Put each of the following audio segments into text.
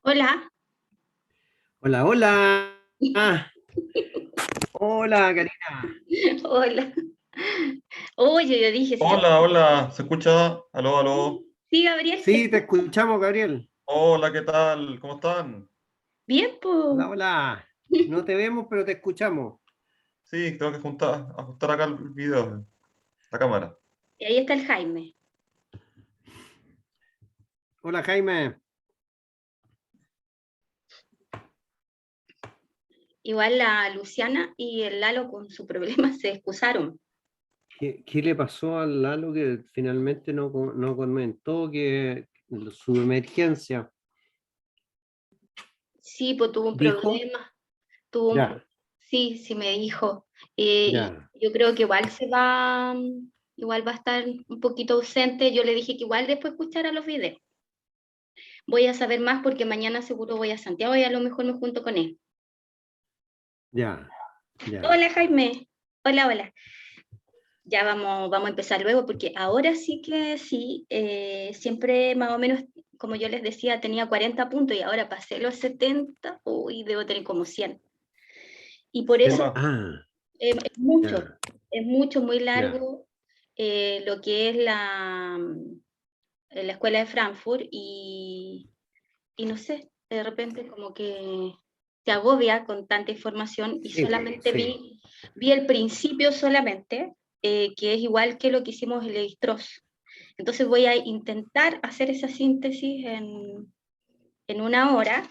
Hola. Hola, hola. Hola, Karina. Hola. Oye, yo dije, si Hola, hola, ¿se escucha? Aló, aló. sí, Gabriel, ¿te Sí, te escucho? escuchamos, Gabriel. Hola, ¿qué tal? ¿Cómo están? Bien, pues. Hola, hola. No te vemos, pero te escuchamos. Sí, tengo que ajustar acá el video, la cámara. Y ahí está el Jaime. Hola, Jaime. Igual la Luciana y el Lalo con su problema se excusaron. ¿Qué le pasó al Lalo que finalmente no comentó que su emergencia? Sí, pues tuvo un ¿Dijo? problema. Tuvo un Ya, pro- Sí, sí me dijo. Y ya, yo creo que igual igual va a estar un poquito ausente. Yo le dije que igual después escuchara los videos. Voy a saber más porque mañana seguro voy a Santiago y a lo mejor me junto con él. ya, ya. Hola, Jaime. Hola, hola. Ya vamos a empezar luego, porque ahora sí que sí, siempre más o menos, como yo les decía, tenía 40 puntos y ahora pasé los 70, y debo tener como 100. Y por eso Hola. es mucho, Ya, es mucho, muy ya. largo lo que es la escuela de Frankfurt y no sé, de repente como que te agobia con tanta información y Sí, solamente sí. vi el principio solamente, que es igual que lo que hicimos en Levi-Strauss. Entonces voy a intentar hacer esa síntesis en una hora,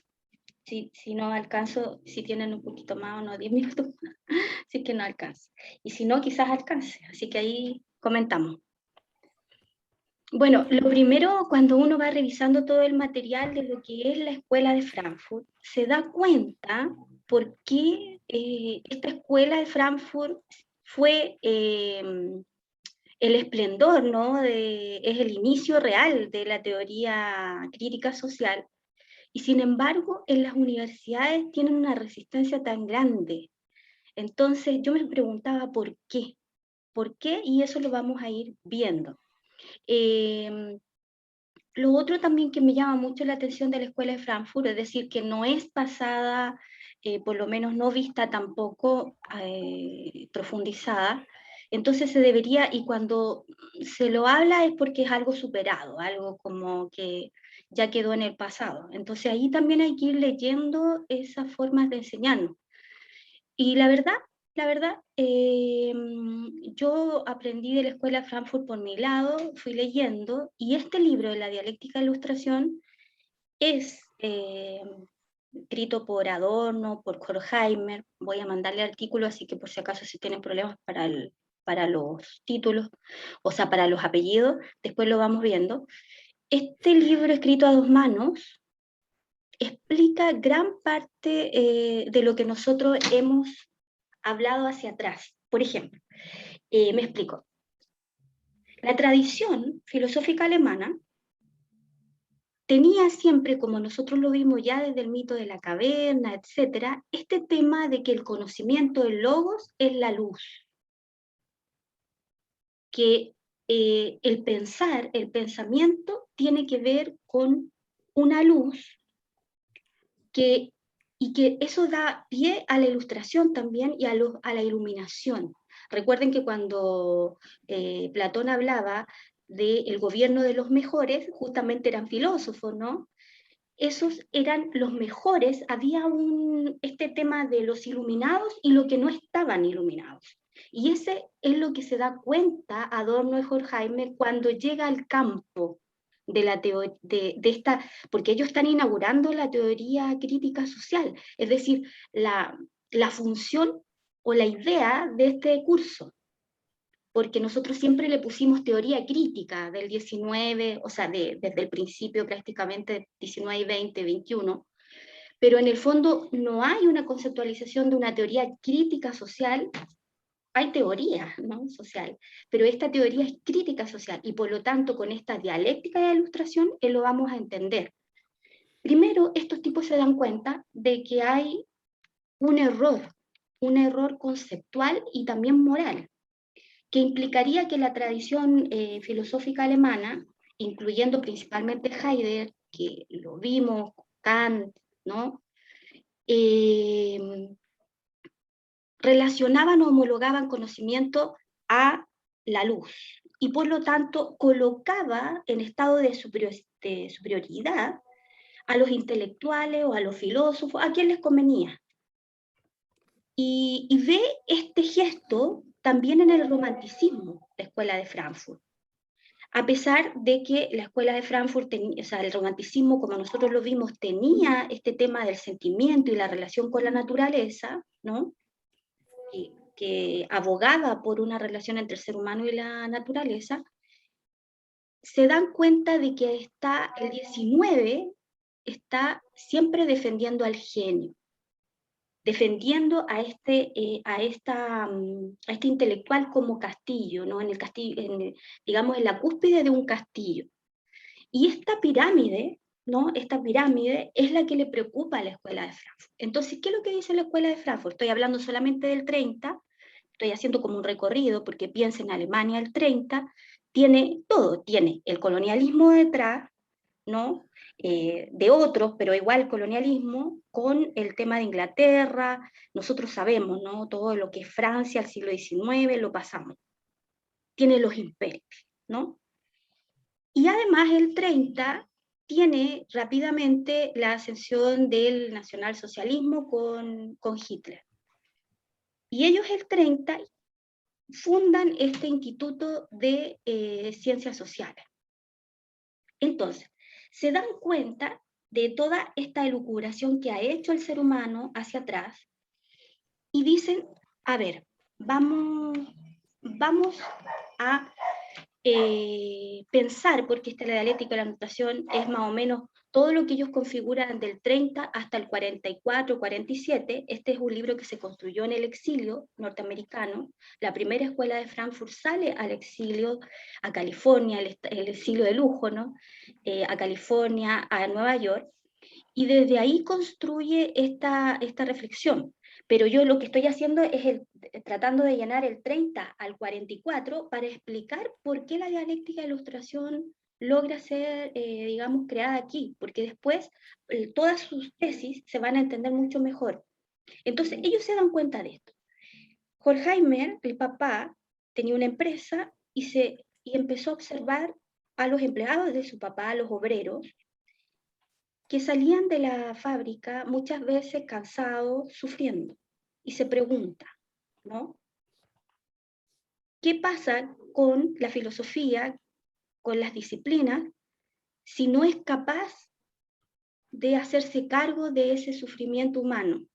si no alcanzo, si tienen un poquito más o no, 10 minutos, si es que no alcanzo. Y si no, quizás alcance, así que ahí comentamos. Bueno, lo primero, cuando uno va revisando todo el material de lo que es la escuela de Frankfurt, se da cuenta por qué esta escuela de Frankfurt fue el esplendor, ¿no? Es el inicio real de la teoría crítica social, y sin embargo en las universidades tienen una resistencia tan grande. Entonces yo me preguntaba por qué, y eso lo vamos a ir viendo. Eh, lo otro también que me llama mucho la atención de la Escuela de Frankfurt, es decir, que no es pasada, por lo menos no vista tampoco profundizada, entonces se debería, y cuando se lo habla es porque es algo superado, algo como que ya quedó en el pasado. Entonces ahí también hay que ir leyendo esas formas de enseñarnos. Y la verdad, yo aprendí de la Escuela Frankfurt por mi lado, fui leyendo, y este libro de la dialéctica de ilustración es escrito por Adorno, por Horkheimer. Voy a mandarle artículo, así que por si acaso si tienen problemas para los títulos, o sea, para los apellidos, después lo vamos viendo. Este libro escrito a dos manos explica gran parte de lo que nosotros hemos hablado hacia atrás. Por ejemplo, me explico. La tradición filosófica alemana tenía siempre, como nosotros lo vimos ya desde el mito de la caverna, etcétera, este tema de que el conocimiento del logos es la luz, que el pensar, el pensamiento tiene que ver con una luz que, y que eso da pie a la ilustración también y a la iluminación. Recuerden que cuando Platón hablaba del gobierno de los mejores, justamente eran filósofos, ¿no? Esos eran los mejores, había este tema de los iluminados y lo que no estaban iluminados. Y ese es lo que se da cuenta Adorno y Horkheimer cuando llega al campo de esta, porque ellos están inaugurando la teoría crítica social, es decir, la función o la idea de este curso, porque nosotros siempre le pusimos teoría crítica del 19, o sea, desde el principio prácticamente 19, 20, 21, pero en el fondo no hay una conceptualización de una teoría crítica social. Hay teoría, ¿no? Social, pero esta teoría es crítica social y por lo tanto con esta dialéctica de la ilustración lo vamos a entender. Primero, estos tipos se dan cuenta de que hay un un error conceptual y también moral, que implicaría que la tradición filosófica alemana, incluyendo principalmente Heidegger, que lo vimos Kant, ¿no? Relacionaban o homologaban conocimiento a la luz, y por lo tanto colocaba en estado de superioridad a los intelectuales o a los filósofos, a quien les convenía. Y ve este gesto también en el romanticismo, la Escuela de Frankfurt. A pesar de que la Escuela de Frankfurt, o sea, el romanticismo, como nosotros lo vimos, tenía este tema del sentimiento y la relación con la naturaleza, ¿no? Que abogaba por una relación entre el ser humano y la naturaleza, se dan cuenta de que el 19 está siempre defendiendo al genio, defendiendo a este intelectual como castillo, ¿no? En el castillo, digamos, en la cúspide de un castillo. Y esta pirámide, ¿no? Esta pirámide es la que le preocupa a la Escuela de Frankfurt. Entonces, ¿qué es lo que dice la Escuela de Frankfurt? Estoy hablando solamente del 30, estoy haciendo como un recorrido, porque piensa en Alemania el 30, tiene todo, tiene el colonialismo detrás, ¿no? De otros, pero igual colonialismo, con el tema de Inglaterra, nosotros sabemos, ¿no? Todo lo que es Francia al siglo XIX lo pasamos. Tiene los imperios, ¿no? Y además el 30 tiene rápidamente la ascensión del nacionalsocialismo con Hitler. Y ellos el 30 fundan este Instituto de Ciencias Sociales. Entonces, se dan cuenta de toda esta elucubración que ha hecho el ser humano hacia atrás y dicen, a ver, vamos a pensar, porque la dialéctica de la notación es más o menos todo lo que ellos configuran del 30 hasta el 44, 47. Este es un libro que se construyó en el exilio norteamericano. La primera escuela de Frankfurt sale al exilio, a California, el exilio de lujo, ¿no? A California, a Nueva York, y desde ahí construye esta reflexión. Pero yo lo que estoy haciendo es tratando de llenar el 30 al 44 para explicar por qué la dialéctica de ilustración logra ser, digamos, creada aquí, porque después todas sus tesis se van a entender mucho mejor. Entonces, ellos se dan cuenta de esto. Horkheimer, el papá, tenía una empresa y empezó a observar a los empleados de su papá, a los obreros, que salían de la fábrica muchas veces cansados, sufriendo, y se pregunta, ¿no? ¿Qué pasa con la filosofía, con las disciplinas, si no es capaz de hacerse cargo de ese sufrimiento humano?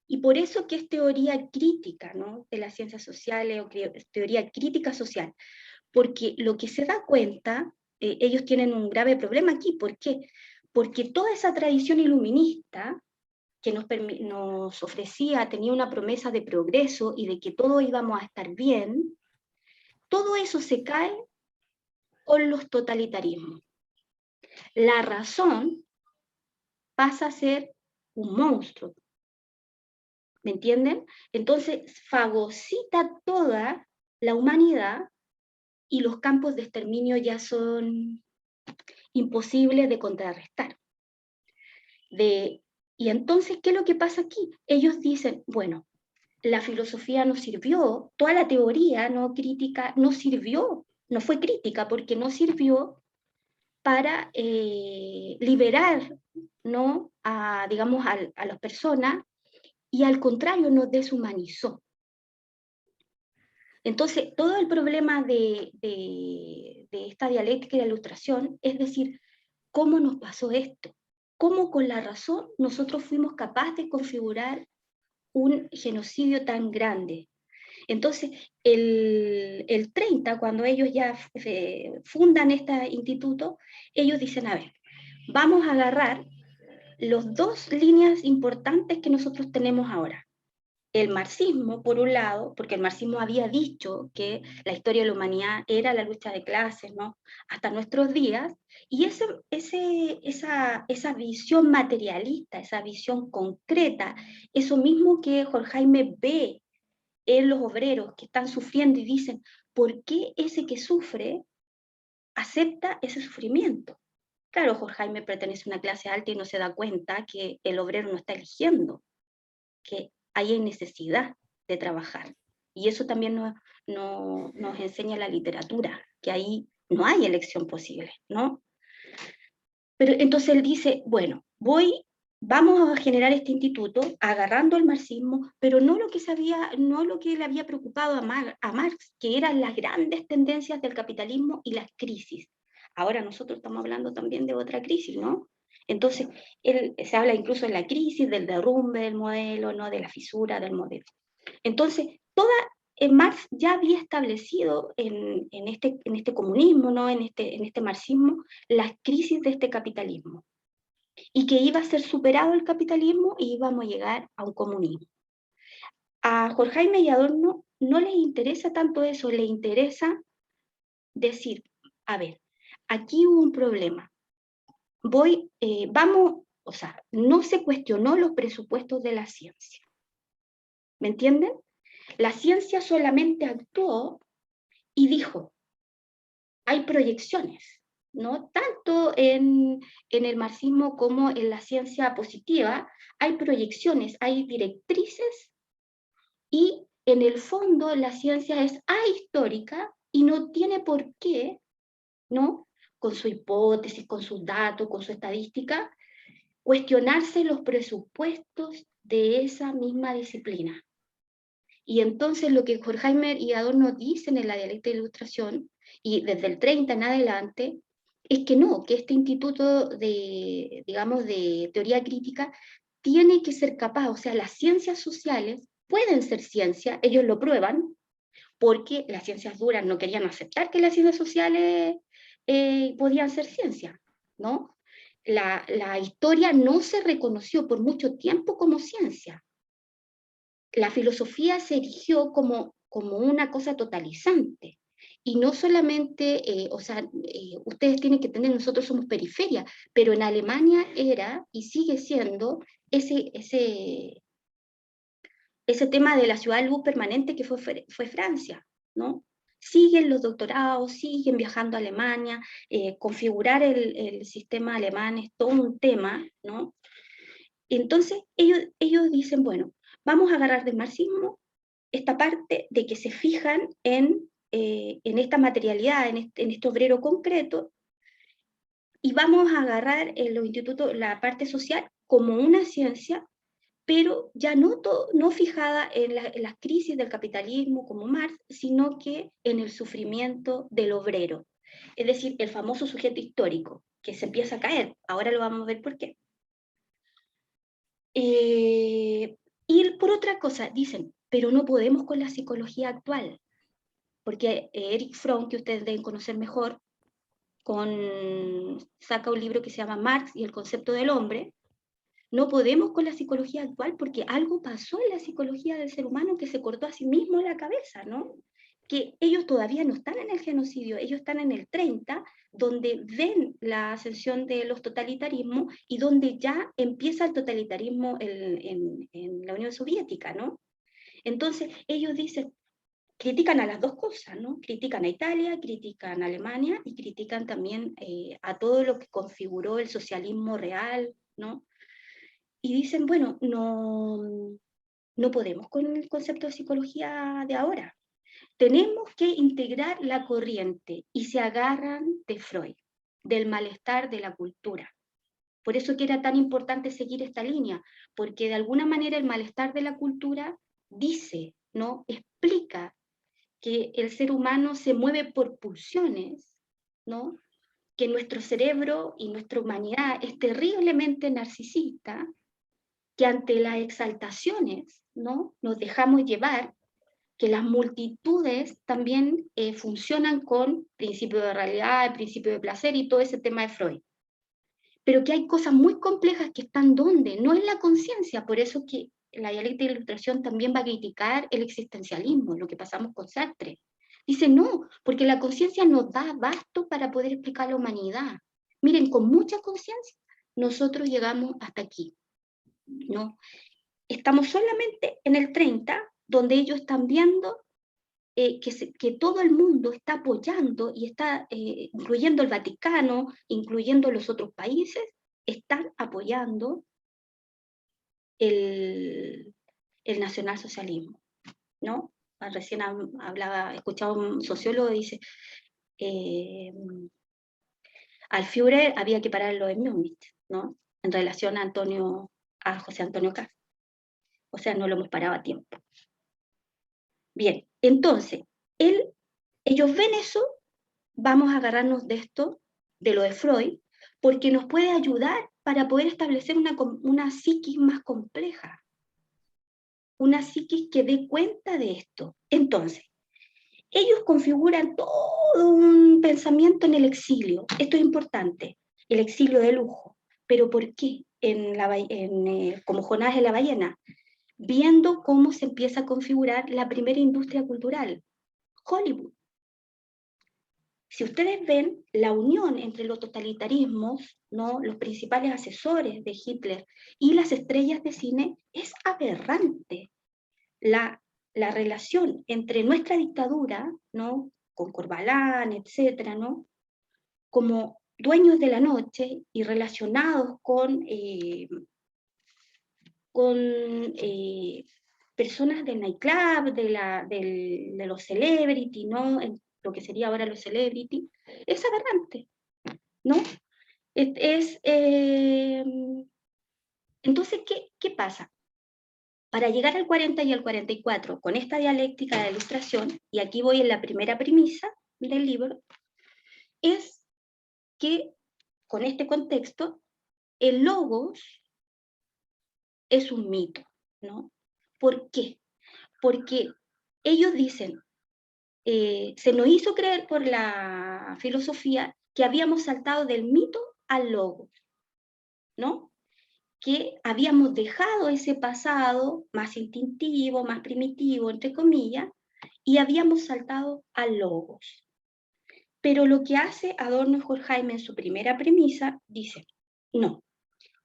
Y por eso que es teoría crítica, ¿no? De las ciencias sociales, o teoría crítica social, porque lo que se da cuenta, ellos tienen un grave problema aquí. ¿Por qué? Porque toda esa tradición iluminista que nos ofrecía, tenía una promesa de progreso y de que todos íbamos a estar bien, todo eso se cae con los totalitarismos. La razón pasa a ser un monstruo, ¿me entienden? Entonces fagocita toda la humanidad y los campos de exterminio ya son imposibles de contrarrestar. Y entonces, ¿qué es lo que pasa aquí? Ellos dicen, bueno, la filosofía no sirvió, toda la teoría no crítica no sirvió, no fue crítica porque no sirvió para liberar, ¿no? Digamos, a las personas, y al contrario nos deshumanizó. Entonces, todo el problema de esta dialéctica y la ilustración es decir, ¿cómo nos pasó esto? ¿Cómo con la razón nosotros fuimos capaces de configurar un genocidio tan grande? Entonces, el 30, cuando ellos ya fundan este instituto, ellos dicen, a ver, vamos a agarrar las dos líneas importantes que nosotros tenemos ahora. El marxismo, por un lado, porque el marxismo había dicho que la historia de la humanidad era la lucha de clases, ¿no? Hasta nuestros días, y esa visión materialista, esa visión concreta, eso mismo que Horkheimer ve en los obreros que están sufriendo y dicen, ¿por qué ese que sufre acepta ese sufrimiento? Claro, Horkheimer pertenece a una clase alta y no se da cuenta que el obrero no está eligiendo, que ahí hay necesidad de trabajar. Y eso también nos enseña la literatura, que ahí no hay elección posible, ¿no? Pero entonces él dice, bueno, vamos a generar este instituto agarrando el marxismo, pero no lo que le había preocupado a Marx, que eran las grandes tendencias del capitalismo y las crisis. Ahora nosotros estamos hablando también de otra crisis, ¿no? Entonces, se habla incluso de la crisis, del derrumbe del modelo, ¿no? De la fisura del modelo. Entonces, Marx ya había establecido en este comunismo, ¿no? en este marxismo, las crisis de este capitalismo, y que iba a ser superado el capitalismo y íbamos a llegar a un comunismo. A Horkheimer y Adorno no les interesa tanto eso, les interesa decir, a ver, aquí hubo un problema, o sea, no se cuestionó los presupuestos de la ciencia, ¿me entienden? La ciencia solamente actuó y dijo, hay proyecciones, ¿no? Tanto en el marxismo como en la ciencia positiva, hay proyecciones, hay directrices, y en el fondo la ciencia es ahistórica y no tiene por qué, ¿no? Con su hipótesis, con sus datos, con su estadística, cuestionarse los presupuestos de esa misma disciplina. Y entonces lo que Horkheimer y Adorno dicen en la dialéctica de ilustración, y desde el 30 en adelante, es que no, que este instituto de, digamos, de teoría crítica tiene que ser capaz, o sea, las ciencias sociales pueden ser ciencia, ellos lo prueban, porque las ciencias duras no querían aceptar que las ciencias sociales podían ser ciencia, ¿no? La historia no se reconoció por mucho tiempo como ciencia. La filosofía se erigió como una cosa totalizante. Y no solamente, ustedes tienen que entender, nosotros somos periferia, pero en Alemania era y sigue siendo ese tema de la ciudad luz permanente que fue Francia, ¿no? Siguen los doctorados, siguen viajando a Alemania, configurar el sistema alemán es todo un tema, ¿no? Entonces ellos dicen, bueno, vamos a agarrar del marxismo esta parte de que se fijan en esta materialidad, en este obrero concreto, y vamos a agarrar en los institutos la parte social como una ciencia, pero ya no fijada en las crisis del capitalismo como Marx, sino que en el sufrimiento del obrero. Es decir, el famoso sujeto histórico, que se empieza a caer. Ahora lo vamos a ver por qué. Y por otra cosa, dicen, pero no podemos con la psicología actual, porque Erich Fromm, que ustedes deben conocer mejor, saca un libro que se llama Marx y el concepto del hombre. No podemos con la psicología actual porque algo pasó en la psicología del ser humano que se cortó a sí mismo la cabeza, ¿no? Que ellos todavía no están en el genocidio, ellos están en el 30, donde ven la ascensión de los totalitarismos y donde ya empieza el totalitarismo en la Unión Soviética, ¿no? Entonces ellos dicen, critican a las dos cosas, ¿no? Critican a Italia, critican a Alemania y critican también a todo lo que configuró el socialismo real, ¿no? Y dicen, bueno, no podemos con el concepto de psicología de ahora. Tenemos que integrar la corriente y se agarran de Freud, del malestar de la cultura. Por eso que era tan importante seguir esta línea, porque de alguna manera el malestar de la cultura dice, ¿no? Explica que el ser humano se mueve por pulsiones, ¿no? Que nuestro cerebro y nuestra humanidad es terriblemente narcisista, que ante las exaltaciones, ¿no? Nos dejamos llevar, que las multitudes también funcionan con principio de realidad, el principio de placer y todo ese tema de Freud. Pero que hay cosas muy complejas que están donde, no en la conciencia, por eso que la dialéctica de ilustración también va a criticar el existencialismo, lo que pasamos con Sartre. Dice, no, porque la conciencia nos da abasto para poder explicar la humanidad. Miren, con mucha conciencia, nosotros llegamos hasta aquí, ¿no? Estamos solamente en el 30, donde ellos están viendo que todo el mundo está apoyando y está, incluyendo el Vaticano, incluyendo los otros países, están apoyando el nacionalsocialismo, ¿no? Recién escuchaba un sociólogo que dice, al Führer había que pararlo en Múnich, ¿no? En relación a José Antonio Caz. O sea, no lo hemos parado a tiempo. Bien, entonces, ellos ven eso, vamos a agarrarnos de esto, de lo de Freud, porque nos puede ayudar para poder establecer una psiquis más compleja, una psiquis que dé cuenta de esto. Entonces, ellos configuran todo un pensamiento en el exilio. Esto es importante, el exilio de lujo. ¿Pero por qué? Como Jonás en la ballena, viendo cómo se empieza a configurar la primera industria cultural, Hollywood. Si ustedes ven la unión entre los totalitarismos, ¿no? Los principales asesores de Hitler y las estrellas de cine, es aberrante. La relación entre nuestra dictadura, ¿no? Con Corbalán, etcétera, ¿no? Como dueños de la noche y relacionados con personas del nightclub, de los celebrity, ¿no? Lo que sería ahora los celebrity, es aberrante, ¿no? Entonces, ¿qué pasa? Para llegar al 40 y al 44, con esta dialéctica de la ilustración, y aquí voy en la primera premisa del libro, es que, con este contexto, el logos es un mito, ¿no? ¿Por qué? Porque ellos dicen, se nos hizo creer por la filosofía que habíamos saltado del mito al logos, ¿no? Que habíamos dejado ese pasado más instintivo, más primitivo, entre comillas, y habíamos saltado al logos. Pero lo que hace Adorno y Horkheimer en su primera premisa, dice, no,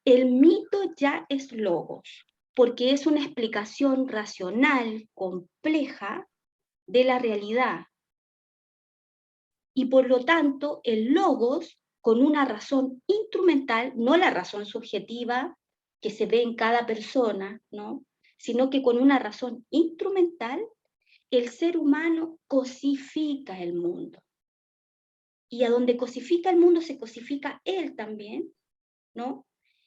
el mito ya es logos, porque es una explicación racional, compleja, de la realidad. Y por lo tanto, el logos, con una razón instrumental, no la razón subjetiva que se ve en cada persona, ¿no? Sino que con una razón instrumental, el ser humano cosifica el mundo. Y a donde cosifica el mundo, se cosifica él también, ¿no?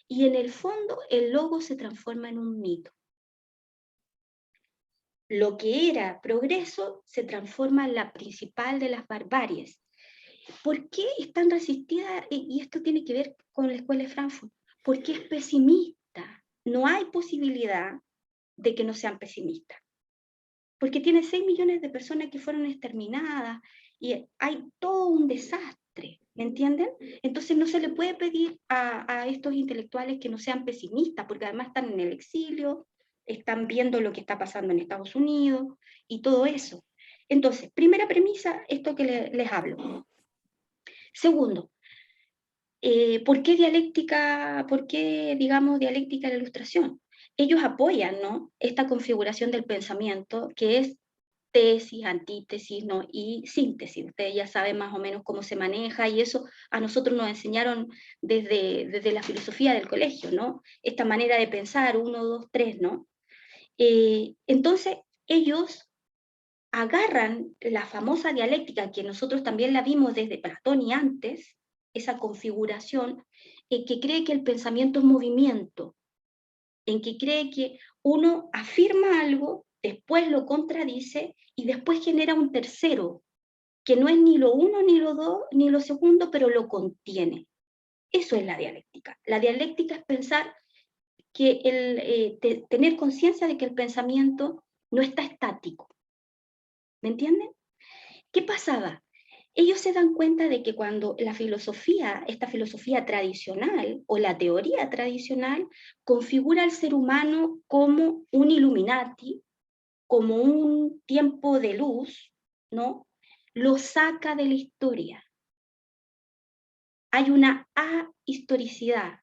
Y en el fondo, el logos se transforma en un mito. Lo que era progreso se transforma en la principal de las barbaries. ¿Por qué es tan resistida? Y esto tiene que ver con la escuela de Frankfurt. Porque es pesimista. No hay posibilidad de que no sean pesimistas. Porque tiene 6 millones de personas que fueron exterminadas y hay todo un desastre, ¿me entienden? Entonces no se le puede pedir a estos intelectuales que no sean pesimistas, porque además están en el exilio, están viendo lo que está pasando en Estados Unidos y todo eso. Entonces, primera premisa, esto que les hablo. Segundo, ¿por qué dialéctica, digamos, dialéctica de la ilustración? Ellos apoyan, ¿no? Esta configuración del pensamiento que es tesis, antítesis, ¿no? Y síntesis. Ustedes ya saben más o menos cómo se maneja y eso a nosotros nos enseñaron desde la filosofía del colegio, ¿no? Esta manera de pensar, 1, 2, 3, ¿no? Entonces, ellos agarran la famosa dialéctica, que nosotros también la vimos desde Platón y antes, esa configuración, que cree que el pensamiento es movimiento, en que cree que uno afirma algo, después lo contradice y después genera un tercero, que no es ni lo uno, ni lo dos, ni lo segundo, pero lo contiene. Eso es la dialéctica. La dialéctica es pensar que tener conciencia de que el pensamiento no está estático. ¿Me entienden? ¿Qué pasaba? Ellos se dan cuenta de que cuando la filosofía, esta filosofía tradicional o la teoría tradicional, configura al ser humano como un Illuminati, como un tiempo de luz, ¿no? Lo saca de la historia. Hay una ahistoricidad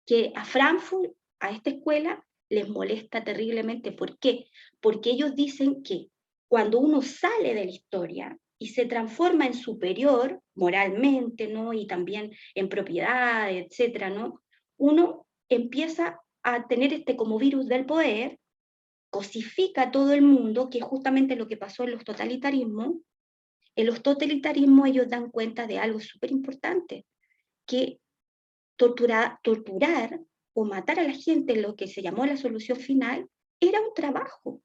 que a Frankfurt, a esta escuela, les molesta terriblemente. ¿Por qué? Porque ellos dicen que cuando uno sale de la historia y se transforma en superior moralmente, ¿no? Y también en propiedad, etcétera, ¿no? Uno empieza a tener este como virus del poder, cosifica a todo el mundo, que es justamente lo que pasó en los totalitarismos. En los totalitarismos ellos dan cuenta de algo súper importante, que torturar o matar a la gente, lo que se llamó la solución final, era un trabajo.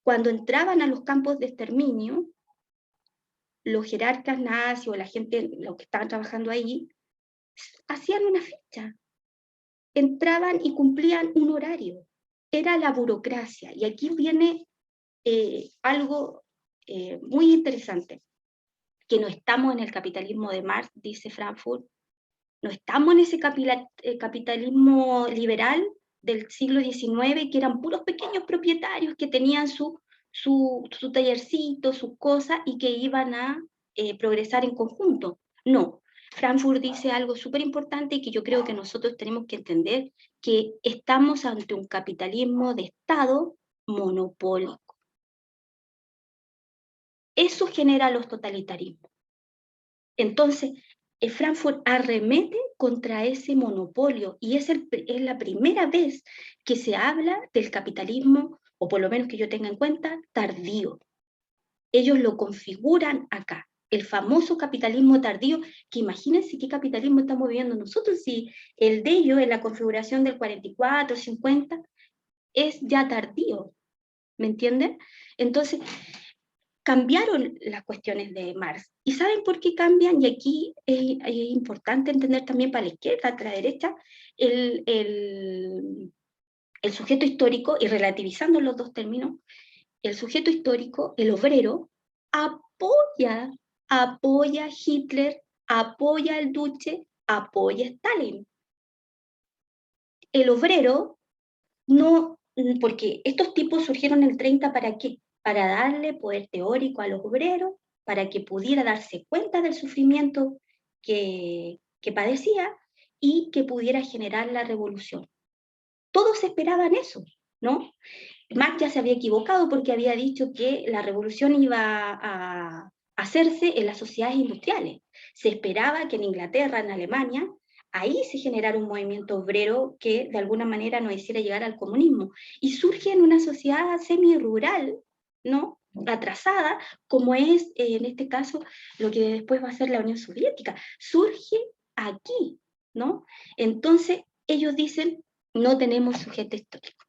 Cuando entraban a los campos de exterminio, los jerarcas nazis o la gente, los que estaban trabajando ahí, hacían una ficha, entraban y cumplían un horario. Era la burocracia. Y aquí viene algo muy interesante, que no estamos en el capitalismo de Marx, dice Frankfurt, no estamos en ese capitalismo liberal del siglo XIX, que eran puros pequeños propietarios que tenían su tallercito, sus cosas, y que iban a progresar en conjunto. No, Frankfurt dice algo súper importante y que yo creo que nosotros tenemos que entender, que estamos ante un capitalismo de Estado monopólico. Eso genera los totalitarismos. Entonces, Frankfurt arremete contra ese monopolio y es la primera vez que se habla del capitalismo, o por lo menos que yo tenga en cuenta, tardío. Ellos lo configuran acá, el famoso capitalismo tardío, que imagínense qué capitalismo estamos viviendo nosotros, si el de ellos en la configuración del 44, 50, es ya tardío, ¿me entienden? Entonces, cambiaron las cuestiones de Marx. ¿Y saben por qué cambian? Y aquí es importante entender también para la izquierda, para la derecha, el sujeto histórico, y relativizando los dos términos, el sujeto histórico, el obrero, apoya a Hitler, apoya al Duce, apoya a Stalin. El obrero no, porque estos tipos surgieron en el 30, ¿para qué? Para darle poder teórico a los obreros, para que pudiera darse cuenta del sufrimiento que padecía y que pudiera generar la revolución. Todos esperaban eso, ¿no? Marx ya se había equivocado porque había dicho que la revolución iba a hacerse en las sociedades industriales. Se esperaba que en Inglaterra, en Alemania, ahí se generara un movimiento obrero que de alguna manera nos hiciera llegar al comunismo. Y surge en una sociedad semi-rural, ¿no? Atrasada, como es en este caso lo que después va a ser la Unión Soviética. Surge aquí, ¿no? Entonces ellos dicen, no tenemos sujeto histórico.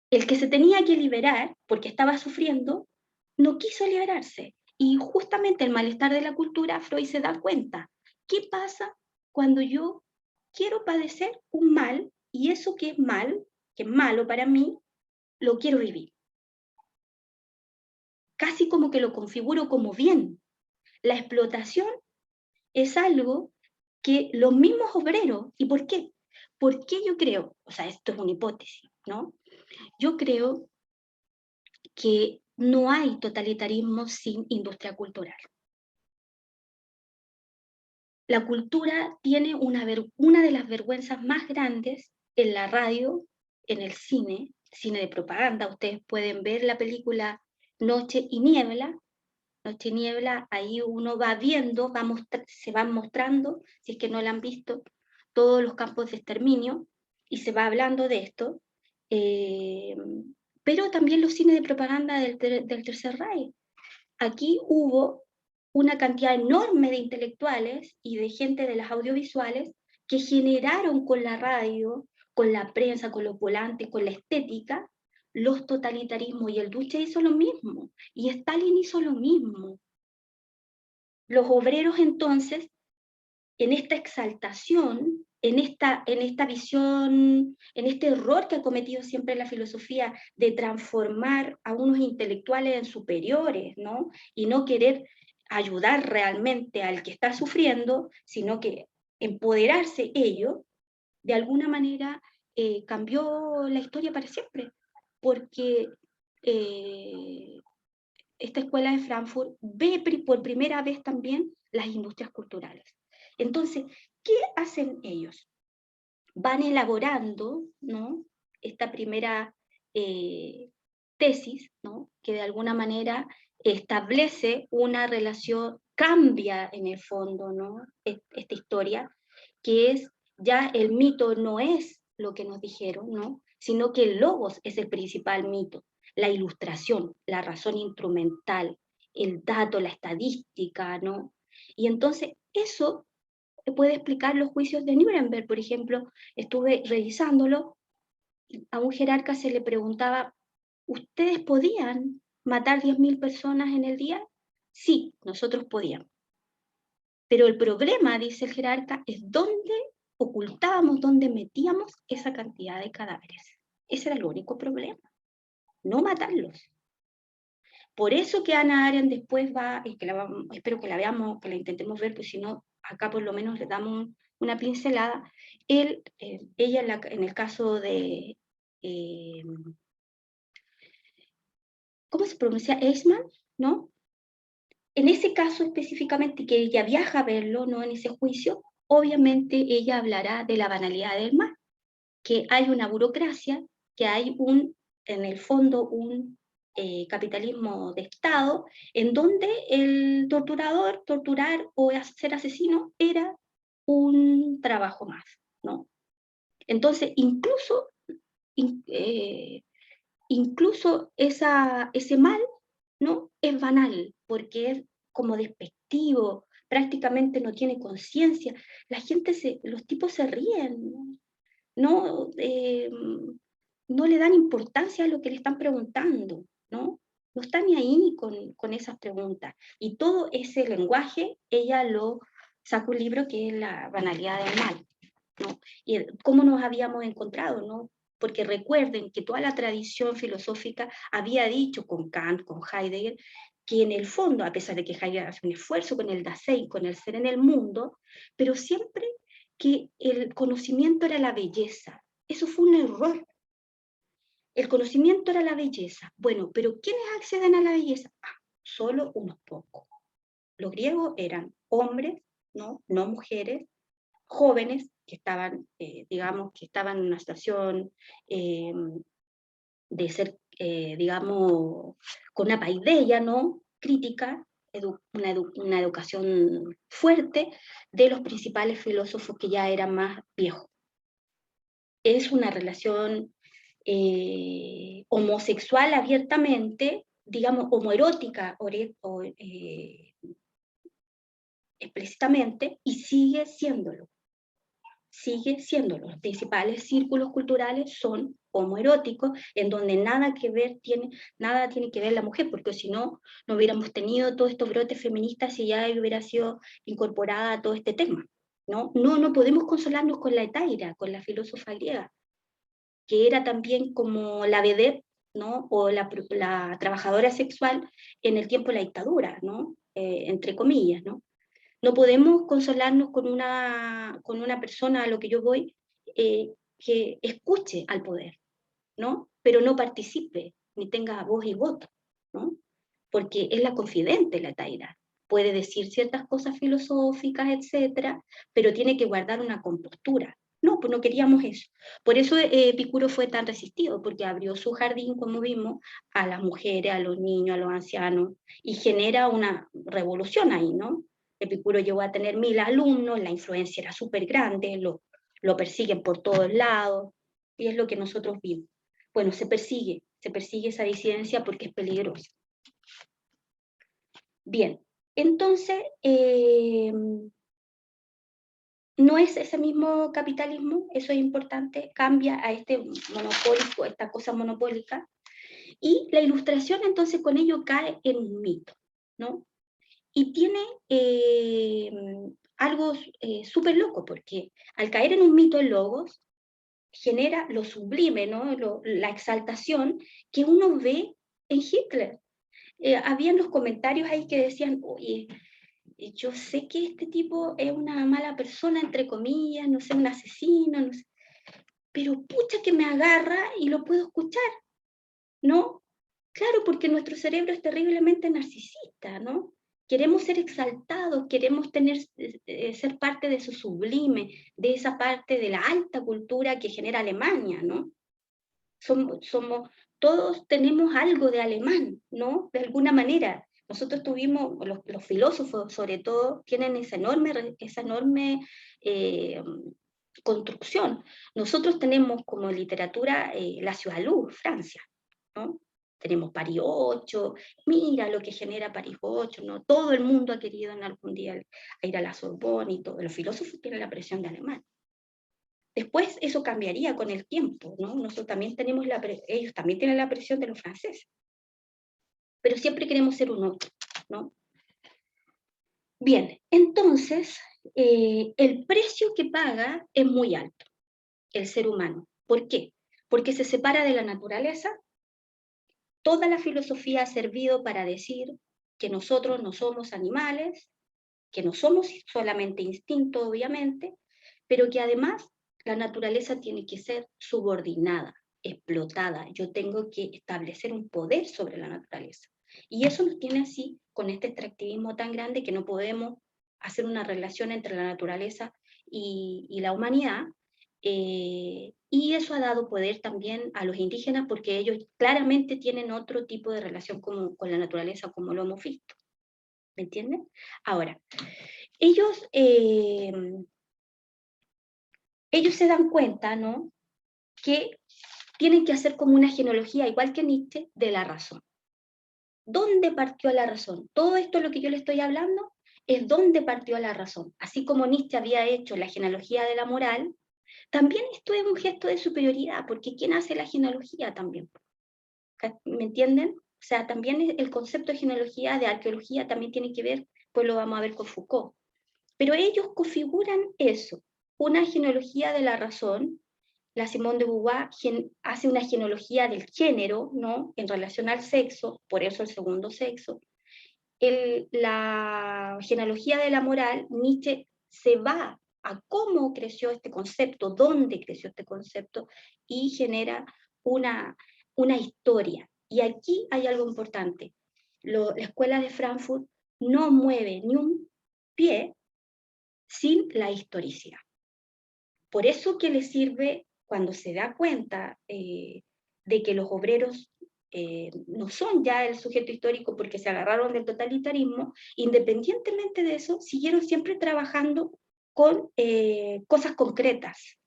El que se tenía que liberar, porque estaba sufriendo, no quiso liberarse. Y justamente el malestar de la cultura, Freud se da cuenta. ¿Qué pasa cuando yo quiero padecer un mal y eso que es mal, que es malo para mí, lo quiero vivir? Casi como que lo configuro como bien. La explotación es algo que los mismos obreros, ¿y por qué? ¿Por qué yo creo? O sea, esto es una hipótesis, ¿no? Yo creo que no hay totalitarismo sin industria cultural. La cultura tiene una de las vergüenzas más grandes en la radio, en el cine de propaganda. Ustedes pueden ver la película Noche y Niebla. Noche y Niebla, ahí uno va viendo, se van mostrando, si es que no la han visto, todos los campos de exterminio, y se va hablando de esto. Pero también los cines de propaganda del Tercer Reich. Aquí hubo una cantidad enorme de intelectuales y de gente de las audiovisuales que generaron con la radio, con la prensa, con los volantes, con la estética, los totalitarismos. Y el Duce hizo lo mismo, y Stalin hizo lo mismo. Los obreros entonces, en esta exaltación, en esta visión, en este error que ha cometido siempre la filosofía de transformar a unos intelectuales en superiores, ¿no? Y no querer ayudar realmente al que está sufriendo, sino que empoderarse ellos, de alguna manera cambió la historia para siempre, porque esta escuela de Frankfurt ve por primera vez también las industrias culturales. Entonces, ¿qué hacen ellos? Van elaborando, ¿no? Esta primera tesis, ¿no? Que de alguna manera establece una relación, cambia en el fondo, ¿no? Esta historia, que es ya el mito no es lo que nos dijeron, ¿no? Sino que el logos es el principal mito, la ilustración, la razón instrumental, el dato, la estadística, ¿no? Y entonces eso puede explicar los juicios de Nuremberg, por ejemplo, estuve revisándolo, a un jerarca se le preguntaba, ¿ustedes podían matar 10.000 personas en el día? Sí, nosotros podíamos. Pero el problema, dice el jerarca, es dónde ocultábamos, dónde metíamos esa cantidad de cadáveres. Ese era el único problema, no matarlos. Por eso que Hannah Arendt después va, y que espero que la veamos, que la intentemos ver, pues si no, acá por lo menos le damos una pincelada. Ella en el caso de, ¿cómo se pronuncia? Eichmann, ¿no? En ese caso específicamente, que ella viaja a verlo, ¿no? En ese juicio, obviamente ella hablará de la banalidad del mal, que hay una burocracia, que hay en el fondo, un capitalismo de Estado, en donde el torturar o ser asesino, era un trabajo más, ¿no? Entonces, incluso ese mal, ¿no? Es banal, porque es como despectivo, prácticamente no tiene conciencia. La gente, los tipos se ríen, ¿no? No le dan importancia a lo que le están preguntando, ¿no? No está ni ahí con esas preguntas. Y todo ese lenguaje, ella lo sacó un libro que es La banalidad del mal, ¿no? Y cómo nos habíamos encontrado, ¿no? Porque recuerden que toda la tradición filosófica había dicho con Kant, con Heidegger, que en el fondo, a pesar de que Heidegger hace un esfuerzo con el Dasein, con el ser en el mundo, pero siempre que el conocimiento era la belleza. Eso fue un error. El conocimiento era la belleza. Bueno, pero ¿quiénes acceden a la belleza? Solo unos pocos. Los griegos eran hombres, ¿no? No mujeres, jóvenes que estaban, digamos, que estaban en una situación de ser, digamos, con una paideia, ¿no? Crítica, una educación fuerte de los principales filósofos que ya eran más viejos. Es una relación homosexual abiertamente, digamos, homoerótica explícitamente, y sigue siéndolo. Sigue siendo, los principales círculos culturales son homoeróticos, en donde nada tiene que ver la mujer, porque si no, no hubiéramos tenido todos estos brotes feministas si ya hubiera sido incorporada a todo este tema, ¿no? No podemos consolarnos con la Hetaira, con la filósofa griega, que era también como la vedette, ¿no? O la trabajadora sexual en el tiempo de la dictadura, ¿no? Entre comillas, ¿no? No podemos consolarnos con una persona, a lo que yo voy, que escuche al poder, ¿no? Pero no participe, ni tenga voz y voto, ¿no? Porque es la confidente la Taira. Puede decir ciertas cosas filosóficas, etcétera, pero tiene que guardar una compostura. No, pues no queríamos eso. Por eso Epicuro fue tan resistido, porque abrió su jardín, como vimos, a las mujeres, a los niños, a los ancianos, y genera una revolución ahí, ¿no? Epicuro llegó a tener 1.000 alumnos, la influencia era súper grande, lo persiguen por todos lados, y es lo que nosotros vimos. Bueno, se persigue esa disidencia porque es peligrosa. Bien, entonces, no es ese mismo capitalismo, eso es importante, cambia a este monopólico, esta cosa monopólica, y la ilustración entonces con ello cae en un mito, ¿no? Y tiene algo súper loco, porque al caer en un mito el logos, genera lo sublime, ¿no? La exaltación que uno ve en Hitler. Habían los comentarios ahí que decían, oye, yo sé que este tipo es una mala persona, entre comillas, no sé, un asesino, no sé, pero pucha que me agarra y lo puedo escuchar, ¿no? Claro, porque nuestro cerebro es terriblemente narcisista, ¿no? Queremos ser exaltados, queremos ser parte de eso sublime, de esa parte de la alta cultura que genera Alemania, ¿no? todos tenemos algo de alemán, ¿no? De alguna manera. Nosotros tuvimos, los filósofos sobre todo, tienen esa enorme construcción. Nosotros tenemos como literatura La Ciudad Luz, Francia, ¿no? Tenemos París 8, mira lo que genera París 8, ¿no? Todo el mundo ha querido en algún día ir a la Sorbonne y todo. Los filósofos tienen la presión de alemán. Después eso cambiaría con el tiempo, ¿no? Nosotros también tenemos ellos también tienen la presión de los franceses. Pero siempre queremos ser uno, ¿no? Bien, entonces, el precio que paga es muy alto, el ser humano. ¿Por qué? Porque se separa de la naturaleza. Toda la filosofía ha servido para decir que nosotros no somos animales, que no somos solamente instinto, obviamente, pero que además la naturaleza tiene que ser subordinada, explotada. Yo tengo que establecer un poder sobre la naturaleza. Y eso nos tiene así, con este extractivismo tan grande, que no podemos hacer una relación entre la naturaleza y la humanidad. Y eso ha dado poder también a los indígenas, porque ellos claramente tienen otro tipo de relación con la naturaleza, como lo hemos visto. ¿Me entienden? Ahora, ellos se dan cuenta, ¿no?, que tienen que hacer como una genealogía, igual que Nietzsche, de la razón. ¿Dónde partió la razón? Todo esto, lo que yo le estoy hablando, es dónde partió la razón. Así como Nietzsche había hecho la genealogía de la moral, también esto es un gesto de superioridad, porque ¿quién hace la genealogía también? ¿Me entienden? O sea, también el concepto de genealogía, de arqueología, también tiene que ver, pues lo vamos a ver con Foucault. Pero ellos configuran eso, una genealogía de la razón. La Simone de Beauvoir hace una genealogía del género, ¿no?, en relación al sexo, por eso el segundo sexo. La genealogía de la moral, Nietzsche se va a cómo creció este concepto, dónde creció este concepto, y genera una historia. Y aquí hay algo importante. La escuela de Frankfurt no mueve ni un pie sin la historicidad. Por eso que le sirve, cuando se da cuenta de que los obreros no son ya el sujeto histórico porque se agarraron del totalitarismo, independientemente de eso, siguieron siempre trabajando con cosas concretas,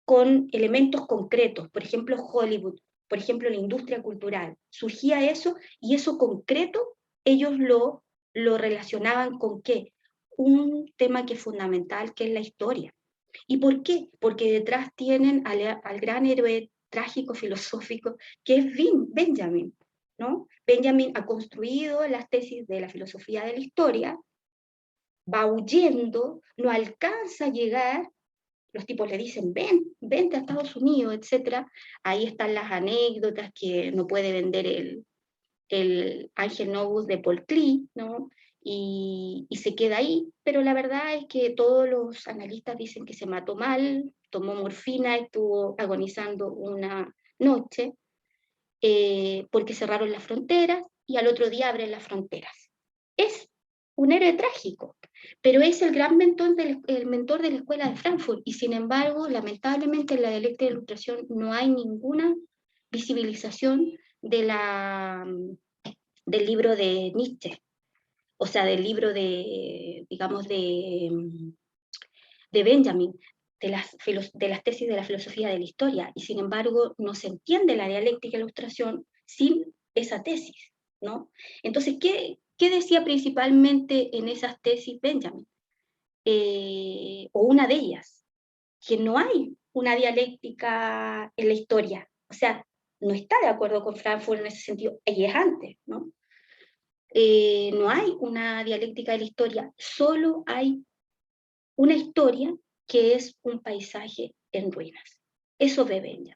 con elementos concretos. Por ejemplo, Hollywood, por ejemplo, la industria cultural. Surgía eso, y eso concreto ellos lo relacionaban con ¿qué? Un tema que es fundamental, que es la historia. ¿Y por qué? Porque detrás tienen al gran héroe trágico filosófico que es Benjamin, ¿no? Benjamin ha construido las tesis de la filosofía de la historia, va huyendo, no alcanza a llegar, los tipos le dicen, vente a Estados Unidos, etc. Ahí están las anécdotas que no puede vender el Ángel Novus de Paul Klee, ¿no? Y se queda ahí, pero la verdad es que todos los analistas dicen que se mató mal, tomó morfina, estuvo agonizando una noche, porque cerraron las fronteras, y al otro día abren las fronteras. Es un héroe trágico, pero es el gran mentor de la escuela de Frankfurt, y sin embargo, lamentablemente en la dialéctica de ilustración no hay ninguna visibilización del libro de Nietzsche, o sea, del libro de, digamos, de Benjamin, de las tesis de la filosofía de la historia, y sin embargo no se entiende la dialéctica de ilustración sin esa tesis, ¿no? Entonces, ¿qué decía principalmente en esas tesis Benjamin? O una de ellas, que no hay una dialéctica en la historia, o sea, no está de acuerdo con Frankfurt en ese sentido, y es antes, ¿no? No hay una dialéctica de la historia, solo hay una historia que es un paisaje en ruinas. Eso ve Benjamin,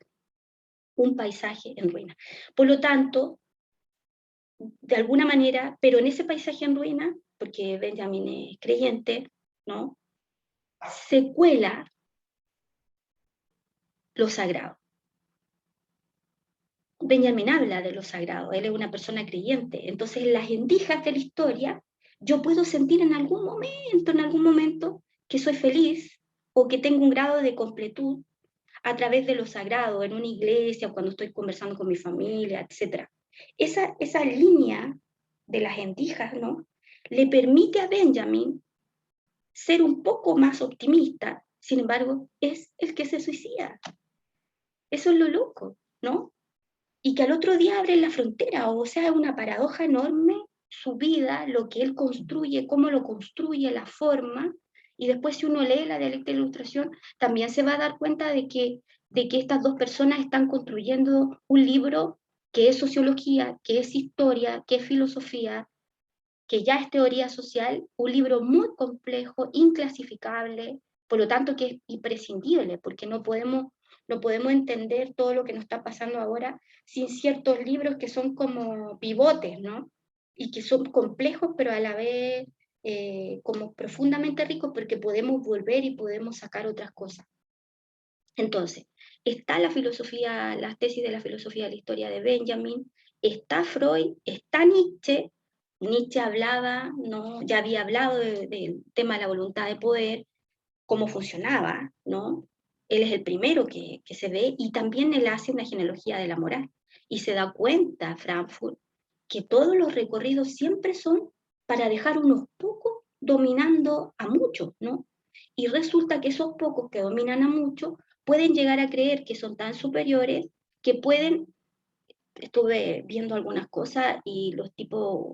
un paisaje en ruinas. Por lo tanto, de alguna manera, pero en ese paisaje en ruinas, porque Benjamin es creyente, ¿no?, se cuela lo sagrado. Benjamin habla de lo sagrado, él es una persona creyente, entonces en las endijas de la historia yo puedo sentir en algún momento, que soy feliz, o que tengo un grado de completud, a través de lo sagrado, en una iglesia, cuando estoy conversando con mi familia, etc. Esa línea de las endijas, ¿no?, le permite a Benjamin ser un poco más optimista, sin embargo, es el que se suicida. Eso es lo loco, ¿no? Y que al otro día abre la frontera, o sea, es una paradoja enorme su vida, lo que él construye, cómo lo construye, la forma, y después si uno lee la dialéctica de la Ilustración, también se va a dar cuenta de que estas dos personas están construyendo un libro que es sociología, que es historia, que es filosofía, que ya es teoría social, un libro muy complejo, inclasificable, por lo tanto que es imprescindible, porque no podemos entender todo lo que nos está pasando ahora sin ciertos libros que son como pivotes, ¿no? Y que son complejos, pero a la vez como profundamente ricos, porque podemos volver y podemos sacar otras cosas. Entonces, está la filosofía, las tesis de la filosofía de la historia de Benjamin, está Freud, está Nietzsche. Nietzsche hablaba, ¿no?, ya había hablado del tema de la voluntad de poder, cómo funcionaba, ¿no? Él es el primero que se ve, y también él hace una genealogía de la moral, y se da cuenta, Frankfurt, que todos los recorridos siempre son para dejar unos pocos dominando a muchos, ¿no? Y resulta que esos pocos que dominan a muchos pueden llegar a creer que son tan superiores que pueden. Estuve viendo algunas cosas y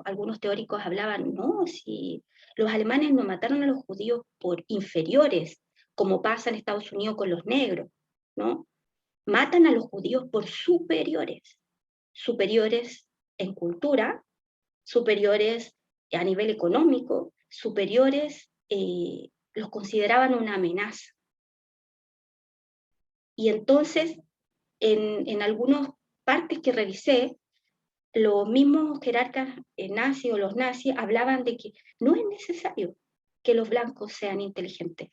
algunos teóricos hablaban, no, si los alemanes no mataron a los judíos por inferiores, como pasa en Estados Unidos con los negros, ¿no? Matan a los judíos por superiores, superiores en cultura, superiores a nivel económico, superiores, los consideraban una amenaza. Y entonces, en algunas partes que revisé, los mismos jerarcas nazis o los nazis hablaban de que no es necesario que los blancos sean inteligentes.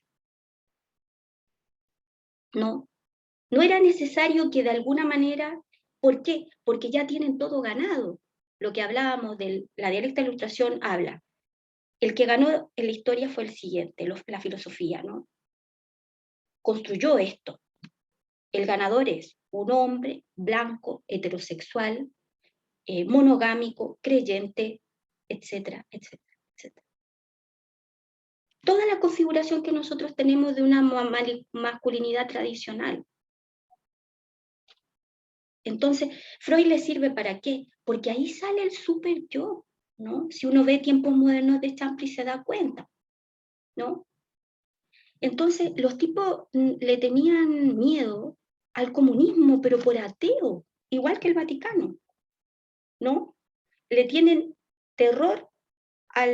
No, no era necesario que de alguna manera, ¿por qué? Porque ya tienen todo ganado. Lo que hablábamos de la dialéctica de la Ilustración habla. El que ganó en la historia fue el siguiente, la filosofía, ¿no? Construyó esto. El ganador es un hombre blanco, heterosexual, monogámico, creyente, etcétera, etcétera, etcétera. Toda la configuración que nosotros tenemos de una masculinidad tradicional. Entonces, Freud le sirve ¿para qué? Porque ahí sale el super yo, ¿no? Si uno ve Tiempos Modernos de Champlin se da cuenta, ¿no? Entonces, los tipos le tenían miedo al comunismo, pero por ateo, igual que el Vaticano, ¿no? Le tienen terror a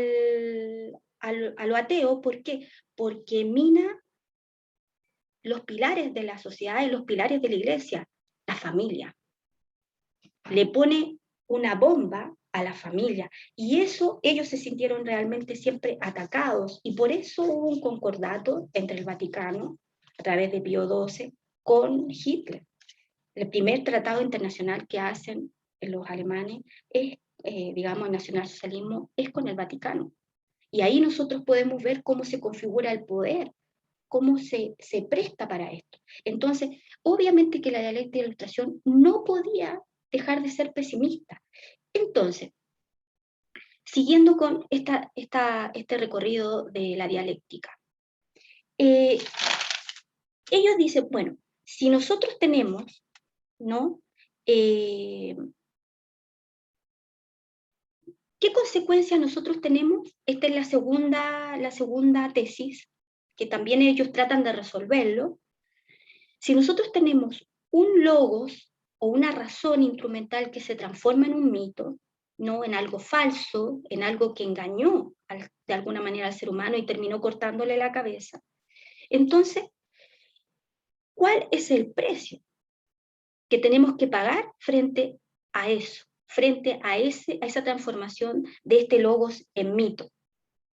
lo ateo, ¿por qué? Porque mina los pilares de la sociedad y los pilares de la iglesia, la familia. Le pone una bomba a la familia, y eso ellos se sintieron realmente siempre atacados, y por eso hubo un concordato entre el Vaticano, a través de Pío XII, con Hitler. El primer tratado internacional que hacen los alemanes es, digamos, el nacionalsocialismo, es con el Vaticano. Y ahí nosotros podemos ver cómo se configura el poder, cómo se presta para esto. Entonces, obviamente que la dialéctica de la Ilustración no podía dejar de ser pesimista. Entonces, siguiendo con este recorrido de la dialéctica, ellos dicen, bueno, si nosotros tenemos, ¿no? ¿Qué consecuencias nosotros tenemos? Esta es la segunda tesis, que también ellos tratan de resolverlo. Si nosotros tenemos un logos o una razón instrumental que se transforma en un mito, ¿no?, en algo falso, en algo que engañó de alguna manera al ser humano y terminó cortándole la cabeza, entonces, ¿cuál es el precio que tenemos que pagar frente a eso, frente a esa transformación de este logos en mito?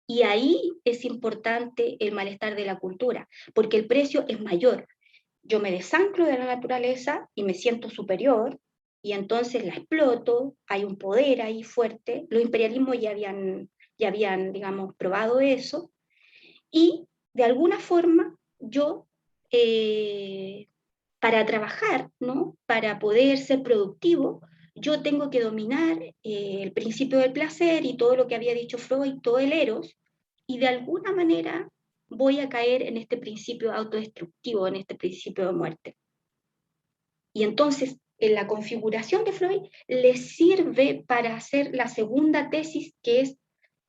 Y ahí es importante el malestar de la cultura, porque el precio es mayor. Yo me desanclo de la naturaleza y me siento superior, y entonces la exploto, hay un poder ahí fuerte, los imperialismos ya habían, digamos, probado eso, y de alguna forma yo para trabajar, ¿no? Para poder ser productivo, yo tengo que dominar el principio del placer y todo lo que había dicho Freud, todo el eros, y de alguna manera voy a caer en este principio autodestructivo, en este principio de muerte. Y entonces, en la configuración de Freud, le sirve para hacer la segunda tesis, que es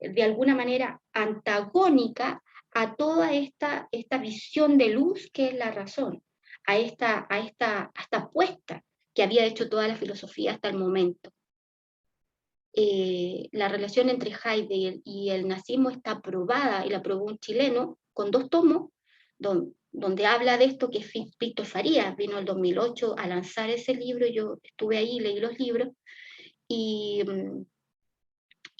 de alguna manera antagónica a toda esta visión de luz que es la razón, a esta apuesta que había hecho toda la filosofía hasta el momento. La relación entre Heidegger y el nazismo está probada, y la probó un chileno con 2 tomos, donde habla de esto, que es Víctor Farías, vino el 2008 a lanzar ese libro, yo estuve ahí, leí los libros, y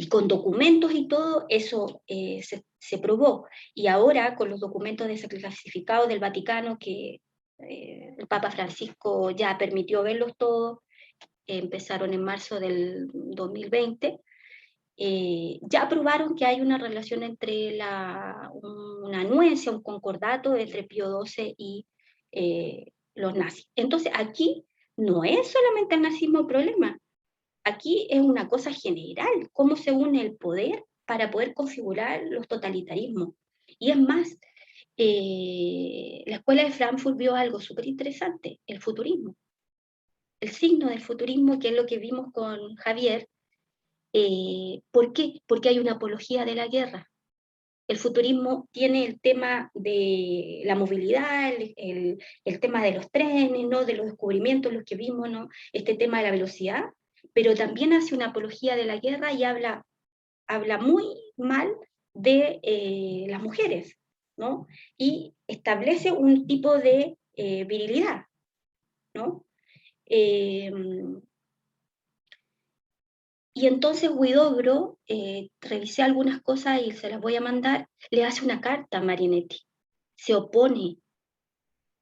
con documentos y todo, eso se probó. Y ahora, con los documentos desclasificados del Vaticano, que el Papa Francisco ya permitió verlos todos, empezaron en marzo del 2020, ya aprobaron que hay una relación entre una anuencia, un concordato entre Pío XII y los nazis. Entonces, aquí no es solamente el nazismo el problema, aquí es una cosa general, cómo se une el poder para poder configurar los totalitarismos. Y es más, la escuela de Frankfurt vio algo súper interesante, el futurismo. El signo del futurismo, que es lo que vimos con Javier. ¿Por qué? Porque hay una apología de la guerra. El futurismo tiene el tema de la movilidad, el tema de los trenes, ¿no? De los descubrimientos, los que vimos, ¿no? Este tema de la velocidad, pero también hace una apología de la guerra y habla muy mal de las mujeres, ¿no? Y establece un tipo de virilidad, ¿no? Y entonces Huidobro, revisé algunas cosas y se las voy a mandar, le hace una carta a Marinetti. Se opone,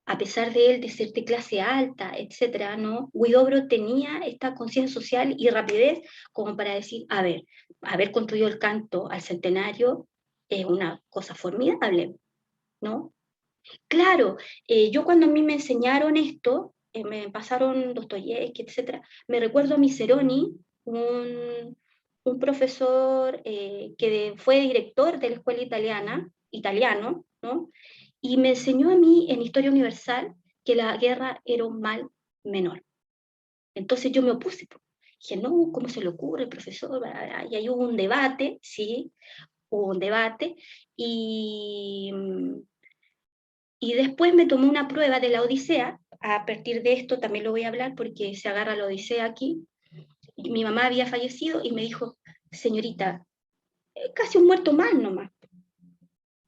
a pesar de él de ser de clase alta, etcétera, ¿no? Huidobro tenía esta conciencia social y rapidez como para decir, a ver, haber construido el canto al centenario es una cosa formidable, ¿no? Claro, yo cuando a mí me enseñaron esto, me pasaron Dostoyevsky, etcétera, me recuerdo a Miseroni, un profesor que fue director de la escuela italiano, ¿no? Y me enseñó a mí en Historia Universal que la guerra era un mal menor. Entonces yo me opuse. Dije, no, ¿cómo se le ocurre, profesor? Y ahí hubo un debate, ¿sí? Hubo un debate, y después me tomé una prueba de la Odisea. A partir de esto también lo voy a hablar porque se agarra la Odisea aquí. Y mi mamá había fallecido y me dijo, señorita, casi un muerto más nomás.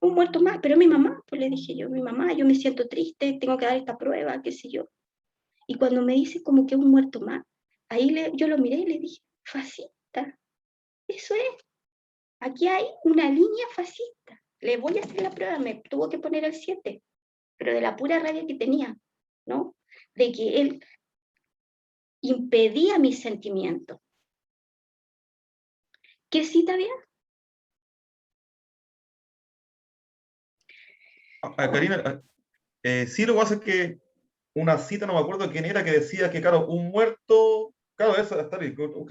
Un muerto más, pero mi mamá, pues le dije yo, mi mamá, yo me siento triste, tengo que dar esta prueba, qué sé yo. Y cuando me dice como que un muerto más, ahí yo lo miré y le dije, fascista, eso es, aquí hay una línea fascista. Le voy a hacer la prueba, me tuvo que poner el 7, pero de la pura rabia que tenía, ¿no? De que él impedía mis sentimientos. ¿Qué cita había? Karina, sí, lo que pasa es que una cita, no me acuerdo quién era, que decía que, claro, un muerto, claro, eso está bien, como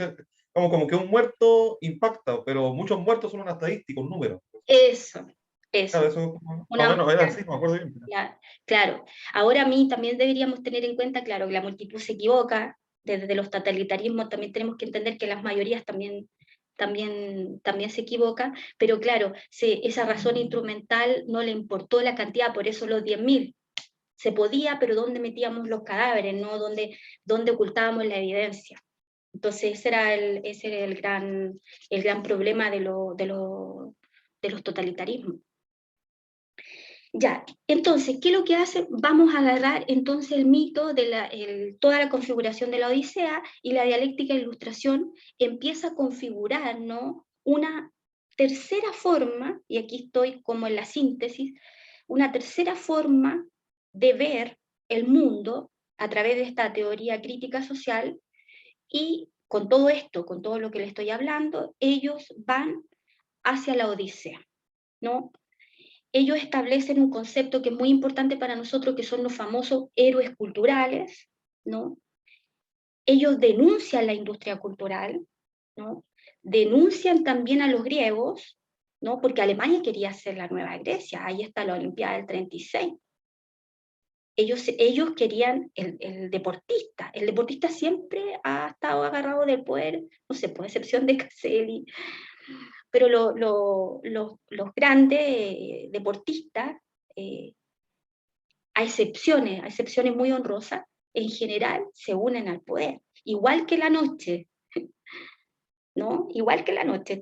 que un muerto impacta, pero muchos muertos son una estadística, un número. Eso, Claro, eso. eso más o Una, menos era así, me acuerdo bien. claro, ahora a mí también deberíamos tener en cuenta, claro, que la multitud se equivoca, desde los totalitarismos también tenemos que entender que las mayorías también se equivocan, pero claro, esa razón instrumental no le importó la cantidad, por eso los 10.000. Se podía, pero ¿dónde metíamos los cadáveres? ¿No? ¿Dónde ocultábamos la evidencia? Entonces ese era el gran problema de los totalitarismos. Ya, entonces, ¿qué es lo que hace? Vamos a agarrar entonces el mito de toda la configuración de la Odisea, y la dialéctica de ilustración empieza a configurar, ¿no? Una tercera forma, y aquí estoy como en la síntesis, una tercera forma de ver el mundo a través de esta teoría crítica social, y con todo esto, con todo lo que le estoy hablando, ellos van hacia la Odisea, ¿no? ellos establecen un concepto que es muy importante para nosotros, que son los famosos héroes culturales, ¿no? Ellos denuncian la industria cultural, ¿no? Denuncian también a los griegos, ¿no? Porque Alemania quería ser la nueva Grecia, ahí está la Olimpiada del 36. Ellos querían el deportista siempre ha estado agarrado del poder, no sé, por excepción de Caselli, pero los grandes deportistas, a excepciones muy honrosas, en general se unen al poder, igual que la noche, ¿no? Igual que la noche,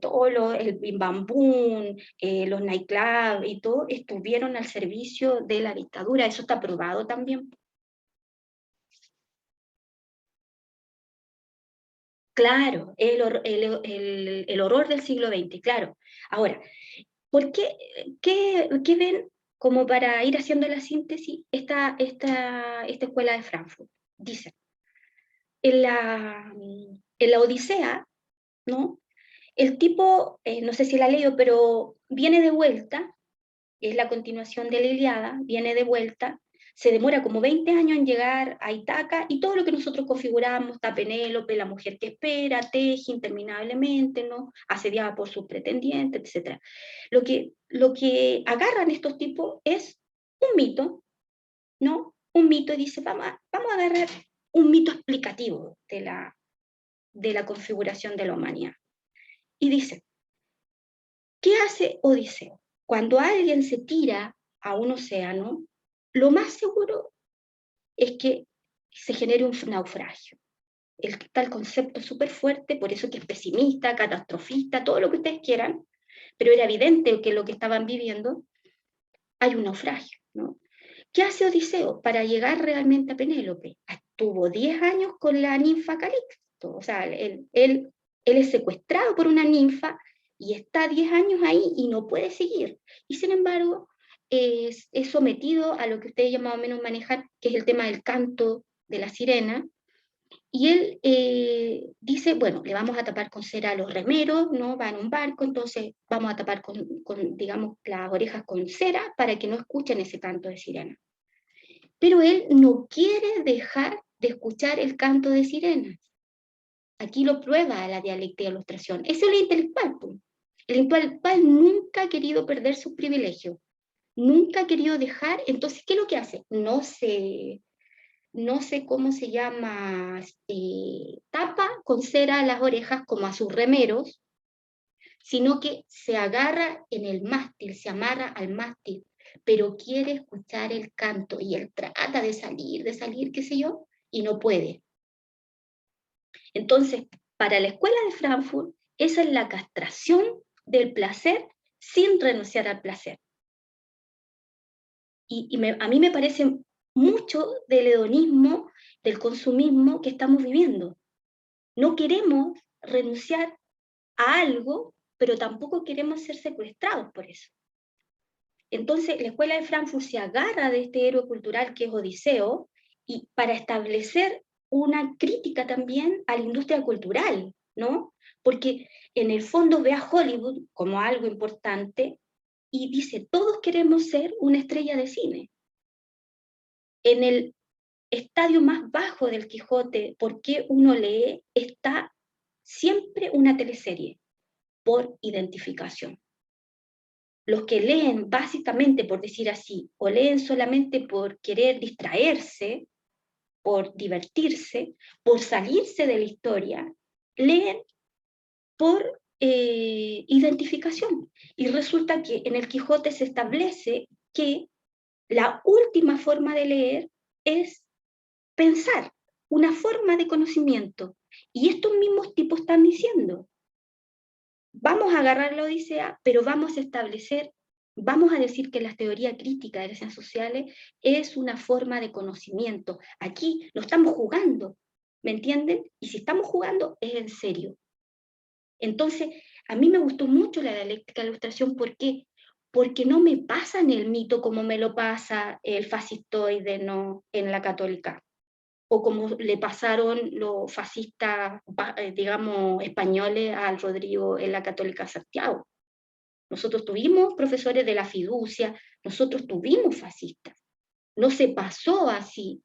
el bim bam boom, los nightclubs y todo estuvieron al servicio de la dictadura, eso está probado también. Claro, el horror del siglo XX, claro. Ahora, ¿por qué ven, como para ir haciendo la síntesis, esta escuela de Frankfurt? Dice, en la Odisea, ¿no? El tipo, no sé si la leo, pero viene de vuelta, es la continuación de la Ilíada, viene de vuelta, se demora como 20 años en llegar a Ítaca, y todo lo que nosotros configuramos, está Penélope, la mujer que espera, teje interminablemente, ¿no? Asediada por sus pretendientes, etc. Lo que agarran estos tipos es un mito, ¿no? Un mito, y dice, vamos a agarrar un mito explicativo de la configuración de la humanidad. Y dice, ¿qué hace Odiseo? Cuando alguien se tira a un océano, lo más seguro es que se genere un naufragio. Está el concepto súper fuerte, por eso que es pesimista, catastrofista, todo lo que ustedes quieran, pero era evidente que lo que estaban viviendo, hay un naufragio, ¿no? ¿Qué hace Odiseo para llegar realmente a Penélope? Estuvo 10 años con la ninfa Calixto, o sea, él es secuestrado por una ninfa y está 10 años ahí y no puede seguir. Y sin embargo, es sometido a lo que ustedes más o menos manejan, que es el tema del canto de la sirena, y él dice, bueno, le vamos a tapar con cera a los remeros, ¿no? Va en un barco, entonces vamos a tapar digamos, las orejas con cera para que no escuchen ese canto de sirena. Pero él no quiere dejar de escuchar el canto de sirenas. Aquí lo prueba la dialéctica de ilustración. Eso es el intelectual. Pues. El intelectual nunca ha querido perder sus privilegios, nunca ha querido dejar, entonces, ¿qué es lo que hace? No sé cómo se llama, tapa con cera las orejas como a sus remeros, sino que se agarra en el mástil, se amarra al mástil, pero quiere escuchar el canto y él trata de salir, qué sé yo, y no puede. Entonces, para la escuela de Frankfurt, esa es la castración del placer sin renunciar al placer. A mí me parece mucho del hedonismo, del consumismo que estamos viviendo. No queremos renunciar a algo, pero tampoco queremos ser secuestrados por eso. Entonces, la escuela de Frankfurt se agarra de este héroe cultural que es Odiseo, y para establecer una crítica también a la industria cultural, ¿no? Porque en el fondo ve a Hollywood como algo importante y dice, todos queremos ser una estrella de cine. En el estadio más bajo del Quijote, ¿por qué uno lee? Está siempre una teleserie, por identificación. Los que leen básicamente, por decir así, o leen solamente por querer distraerse, por divertirse, por salirse de la historia, leen por identificación. Y resulta que en el Quijote se establece que la última forma de leer es pensar, una forma de conocimiento. Y estos mismos tipos están diciendo, vamos a agarrar la Odisea, pero vamos a decir que la teoría crítica de las ciencias sociales es una forma de conocimiento. Aquí no estamos jugando, ¿me entienden? Y si estamos jugando, es en serio. Entonces, a mí me gustó mucho la dialéctica de la ilustración, ¿por qué? Porque no me pasan el mito como me lo pasa el fascistoide, ¿no? En la católica, o como le pasaron los fascistas, digamos, españoles al Rodrigo en la Católica Santiago. Nosotros tuvimos profesores de la fiducia, nosotros tuvimos fascistas. No se pasó así.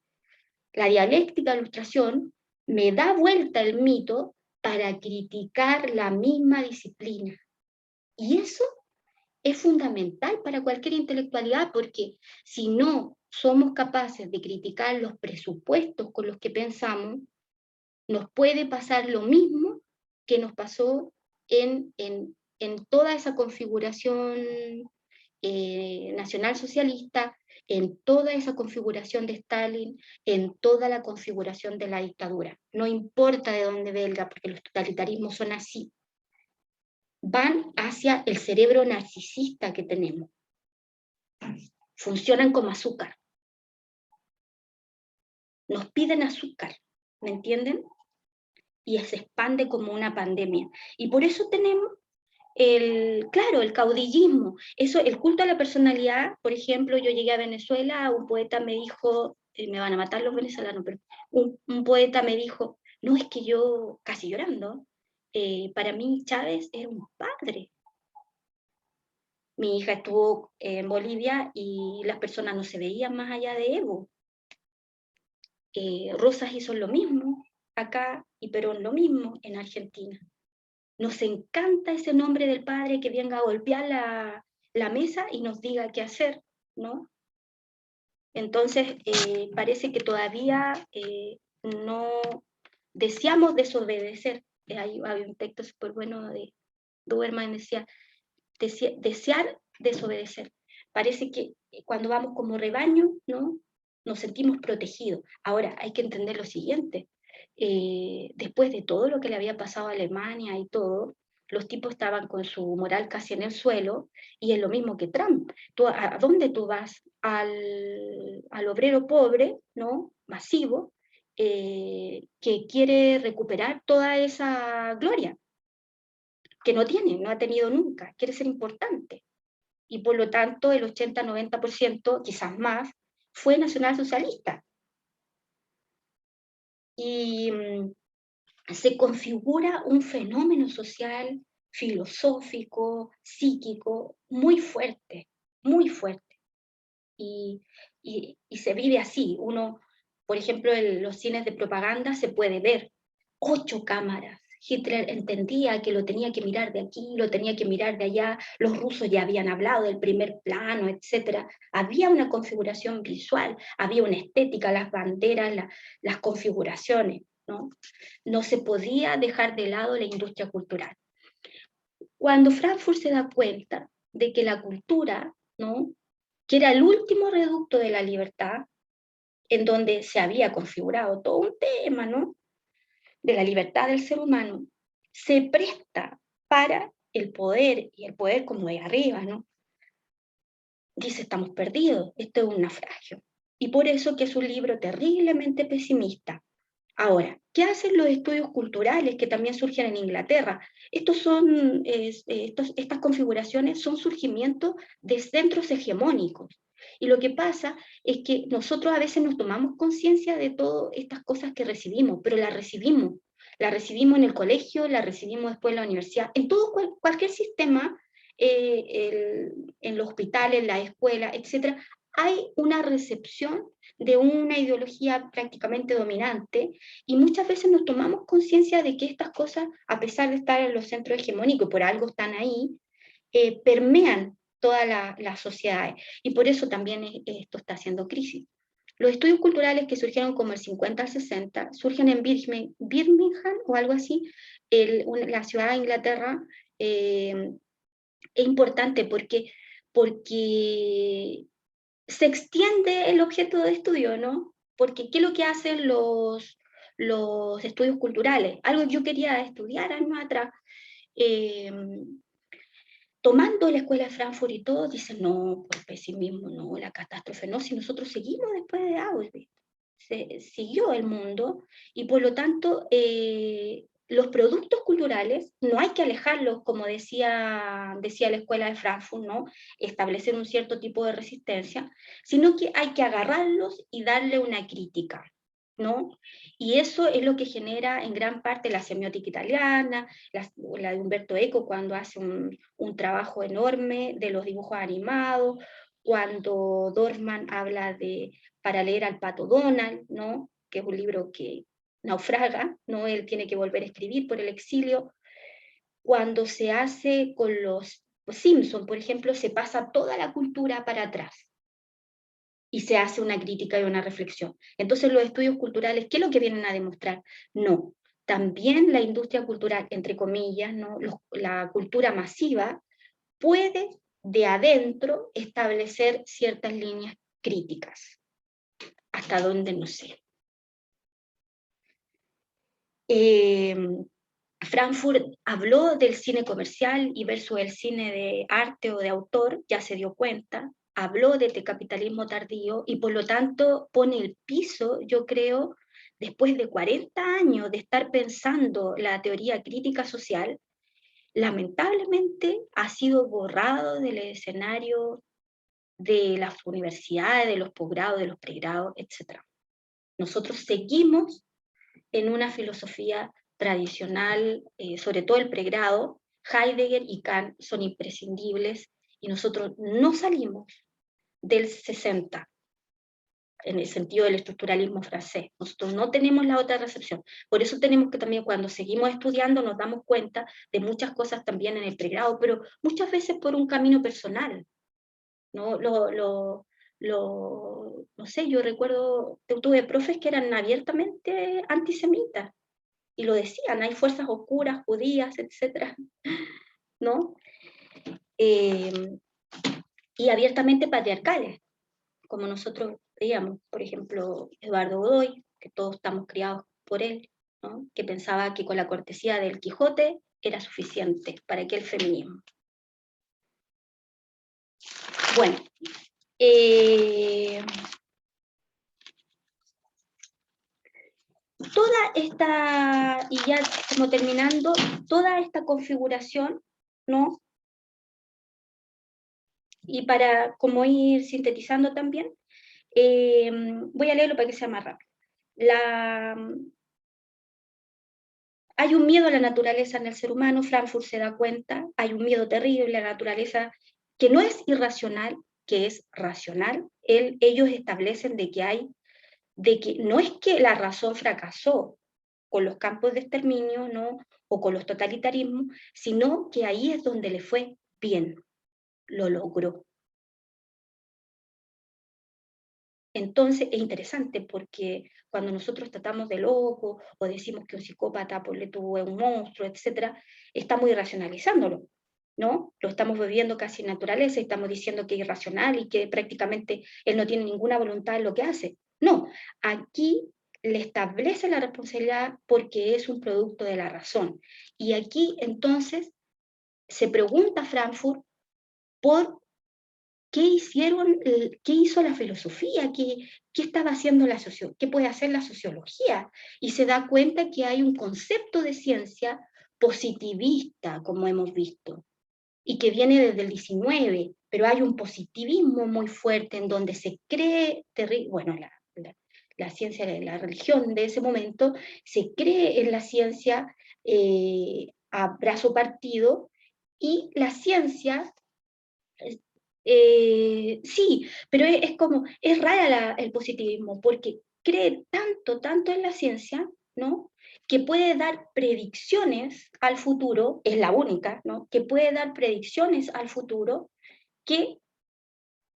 La dialéctica de la ilustración me da vuelta el mito para criticar la misma disciplina. Y eso es fundamental para cualquier intelectualidad, porque si no somos capaces de criticar los presupuestos con los que pensamos, nos puede pasar lo mismo que nos pasó en toda esa configuración nacionalsocialista, en toda esa configuración de Stalin, en toda la configuración de la dictadura. No importa de dónde venga, porque los totalitarismos son así. Van hacia el cerebro narcisista que tenemos. Funcionan como azúcar. Nos piden azúcar, ¿me entienden? Y se expande como una pandemia. Y por eso tenemos claro, el caudillismo, eso, el culto a la personalidad. Por ejemplo, yo llegué a Venezuela, un poeta me dijo, me van a matar los venezolanos, pero un poeta me dijo, no, es que yo, casi llorando, para mí Chávez era un padre. Mi hija estuvo en Bolivia y las personas no se veían más allá de Evo. Rosas hizo lo mismo acá y Perón lo mismo en Argentina. Nos encanta ese nombre del padre que venga a golpear la mesa y nos diga qué hacer, ¿no? Entonces, parece que todavía no deseamos desobedecer. Había un texto súper bueno de Duerman, decía, desear desobedecer. Parece que cuando vamos como rebaño, ¿no? Nos sentimos protegidos. Ahora, hay que entender lo siguiente. Después de todo lo que le había pasado a Alemania y todo, los tipos estaban con su moral casi en el suelo, y es lo mismo que Trump. ¿A dónde tú vas? Al obrero pobre, ¿no? Masivo, que quiere recuperar toda esa gloria, que no tiene, no ha tenido nunca, quiere ser importante. Y por lo tanto el 80-90%, quizás más, fue nacionalsocialista. Y se configura un fenómeno social, filosófico, psíquico, muy fuerte, muy fuerte. Y se vive así. Uno, por ejemplo, en los cines de propaganda se puede ver 8 cámaras. Hitler entendía que lo tenía que mirar de aquí, lo tenía que mirar de allá, los rusos ya habían hablado del primer plano, etc. Había una configuración visual, había una estética, las banderas, las configuraciones, ¿no? No se podía dejar de lado la industria cultural. Cuando Frankfurt se da cuenta de que la cultura, ¿no?, que era el último reducto de la libertad, en donde se había configurado todo un tema, ¿no?, de la libertad del ser humano, se presta para el poder, y el poder como de arriba, ¿no? Dice, estamos perdidos, esto es un naufragio. Y por eso que es un libro terriblemente pesimista. Ahora, ¿qué hacen los estudios culturales que también surgen en Inglaterra? Estas configuraciones son surgimientos de centros hegemónicos. Y lo que pasa es que nosotros a veces nos tomamos conciencia de todas estas cosas que recibimos, pero las recibimos. La recibimos en el colegio, la recibimos después en la universidad, en todo cualquier sistema, en los hospitales, en la escuela, etc. Hay una recepción de una ideología prácticamente dominante, y muchas veces nos tomamos conciencia de que estas cosas, a pesar de estar en los centros hegemónicos, por algo están ahí, permean todas las sociedades, y por eso también esto está haciendo crisis. Los estudios culturales que surgieron como el 50 al 60, surgen en Birmingham o algo así, la ciudad de Inglaterra. Es importante porque se extiende el objeto de estudio, ¿no? Porque ¿qué es lo que hacen los estudios culturales? Algo que yo quería estudiar años atrás. Tomando la escuela de Frankfurt y todo, dicen, no, por pesimismo, no, la catástrofe, no, si nosotros seguimos después de Auschwitz. Siguió el mundo, y por lo tanto los productos culturales no hay que alejarlos, como decía la escuela de Frankfurt, ¿no?, establecer un cierto tipo de resistencia, sino que hay que agarrarlos y darle una crítica. ¿no? Y eso es lo que genera en gran parte la semiótica italiana, la de Umberto Eco cuando hace un trabajo enorme de los dibujos animados, cuando Dorfman habla de Para leer al pato Donald, ¿no? Que es un libro que naufraga, ¿no? Él tiene que volver a escribir por el exilio. Cuando se hace con los Simpson, por ejemplo, se pasa toda la cultura para atrás y se hace una crítica y una reflexión. Entonces los estudios culturales, ¿qué es lo que vienen a demostrar? No, también la industria cultural, entre comillas, ¿no? La cultura masiva, puede de adentro establecer ciertas líneas críticas. ¿Hasta dónde? No sé. Frankfurt habló del cine comercial y versus el cine de arte o de autor, ya se dio cuenta, habló de capitalismo tardío y por lo tanto pone el piso, yo creo, después de 40 años de estar pensando la teoría crítica social, lamentablemente ha sido borrado del escenario de las universidades, de los posgrados, de los pregrados, etc. Nosotros seguimos en una filosofía tradicional, sobre todo el pregrado. Heidegger y Kant son imprescindibles y nosotros no salimos del 60 en el sentido del estructuralismo francés. Nosotros no tenemos la otra recepción. Por eso tenemos que también, cuando seguimos estudiando, nos damos cuenta de muchas cosas también en el pregrado, pero muchas veces por un camino personal, ¿no? No sé, yo recuerdo, tuve profes que eran abiertamente antisemitas, y lo decían, hay fuerzas oscuras, judías, etcétera, ¿no? Y abiertamente patriarcales, como nosotros veíamos, por ejemplo, Eduardo Godoy, que todos estamos criados por él, ¿no? Que pensaba que con la cortesía del Quijote era suficiente para aquel feminismo. Bueno, toda esta, y ya como terminando, toda esta configuración, ¿no? Y para como ir sintetizando también, voy a leerlo para que sea más rápido. Hay un miedo a la naturaleza en el ser humano, Frankfurt se da cuenta, hay un miedo terrible a la naturaleza que no es irracional, que es racional. Ellos establecen de que no es que la razón fracasó con los campos de exterminio, ¿no? O con los totalitarismos, sino que ahí es donde le fue bien, lo logró. Entonces es interesante porque cuando nosotros tratamos de loco o decimos que un psicópata pues, le tuvo un monstruo, etc., estamos irracionalizándolo, ¿no? Lo estamos viviendo casi en naturaleza y estamos diciendo que es irracional y que prácticamente él no tiene ninguna voluntad en lo que hace. No, aquí le establece la responsabilidad porque es un producto de la razón. Y aquí entonces se pregunta Frankfurt por ¿qué hizo la filosofía? ¿Qué estaba haciendo qué puede hacer la sociología? Y se da cuenta que hay un concepto de ciencia positivista, como hemos visto, y que viene desde el 19, pero hay un positivismo muy fuerte en donde se cree, bueno, la ciencia de la religión de ese momento, se cree en la ciencia a brazo partido, y la ciencia sí, pero es rara el positivismo, porque cree tanto en la ciencia, ¿no? Que puede dar predicciones al futuro, es la única, ¿no? Que puede dar predicciones al futuro que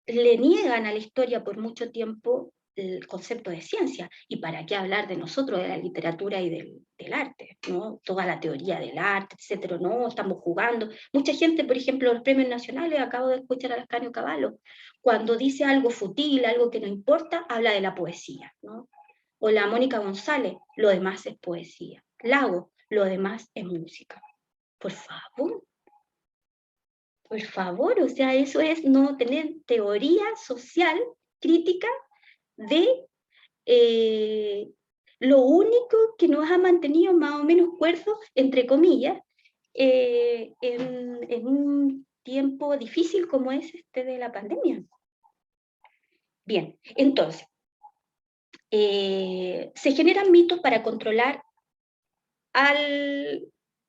le niegan a la historia por mucho tiempo el concepto de ciencia. ¿Y para qué hablar de nosotros, de la literatura y del arte? ¿No? Toda la teoría del arte, etcétera, no, estamos jugando. Mucha gente, por ejemplo, los premios nacionales, acabo de escuchar a Ascanio Cavallo, cuando dice algo fútil, algo que no importa, habla de la poesía, ¿no? O la Mónica González, lo demás es poesía. Lago, lo demás es música. Por favor. Por favor, o sea, eso es no tener teoría social crítica de lo único que nos ha mantenido más o menos cuerdos, entre comillas, en un tiempo difícil como es este de la pandemia. Bien, entonces, Se generan mitos para controlar al...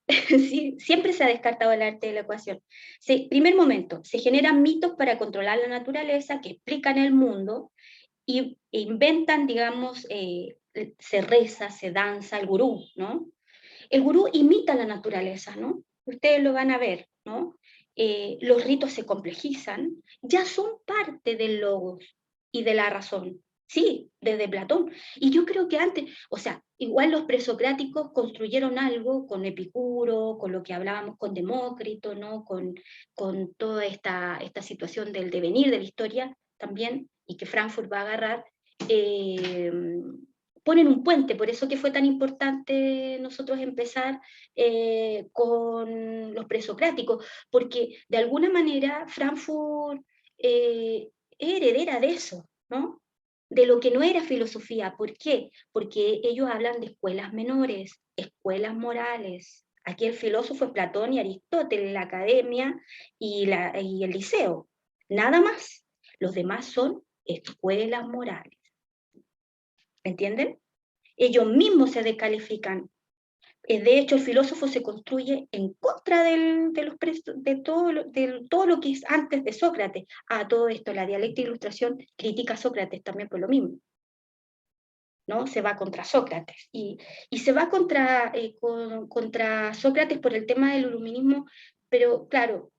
Sí, siempre se ha descartado el arte de la ecuación. Primer momento, se generan mitos para controlar la naturaleza que explican el mundo e inventan, digamos, se reza, se danza, el gurú, ¿no? El gurú imita la naturaleza, ¿no? Ustedes lo van a ver, ¿no? Los ritos se complejizan, ya son parte del logos y de la razón. Sí, desde Platón. Y yo creo que antes, o sea, igual los presocráticos construyeron algo con Epicuro, con lo que hablábamos con Demócrito, ¿no? Con toda esta situación del devenir de la historia también, y que Frankfurt va a agarrar. Eh, Ponen un puente, por eso que fue tan importante nosotros empezar con los presocráticos, porque de alguna manera Frankfurt es heredera de eso, ¿no? De lo que no era filosofía. ¿Por qué? Porque ellos hablan de escuelas menores, escuelas morales. Aquí el filósofo es Platón y Aristóteles, la academia y el liceo. Nada más. Los demás son escuelas morales. ¿Me entienden? Ellos mismos se descalifican. De hecho, el filósofo se construye en contra de todo lo que es antes de Sócrates. A todo esto, la dialéctica e ilustración critica a Sócrates también por lo mismo, ¿no? Se va contra Sócrates. Y se va contra Sócrates por el tema del iluminismo, pero claro,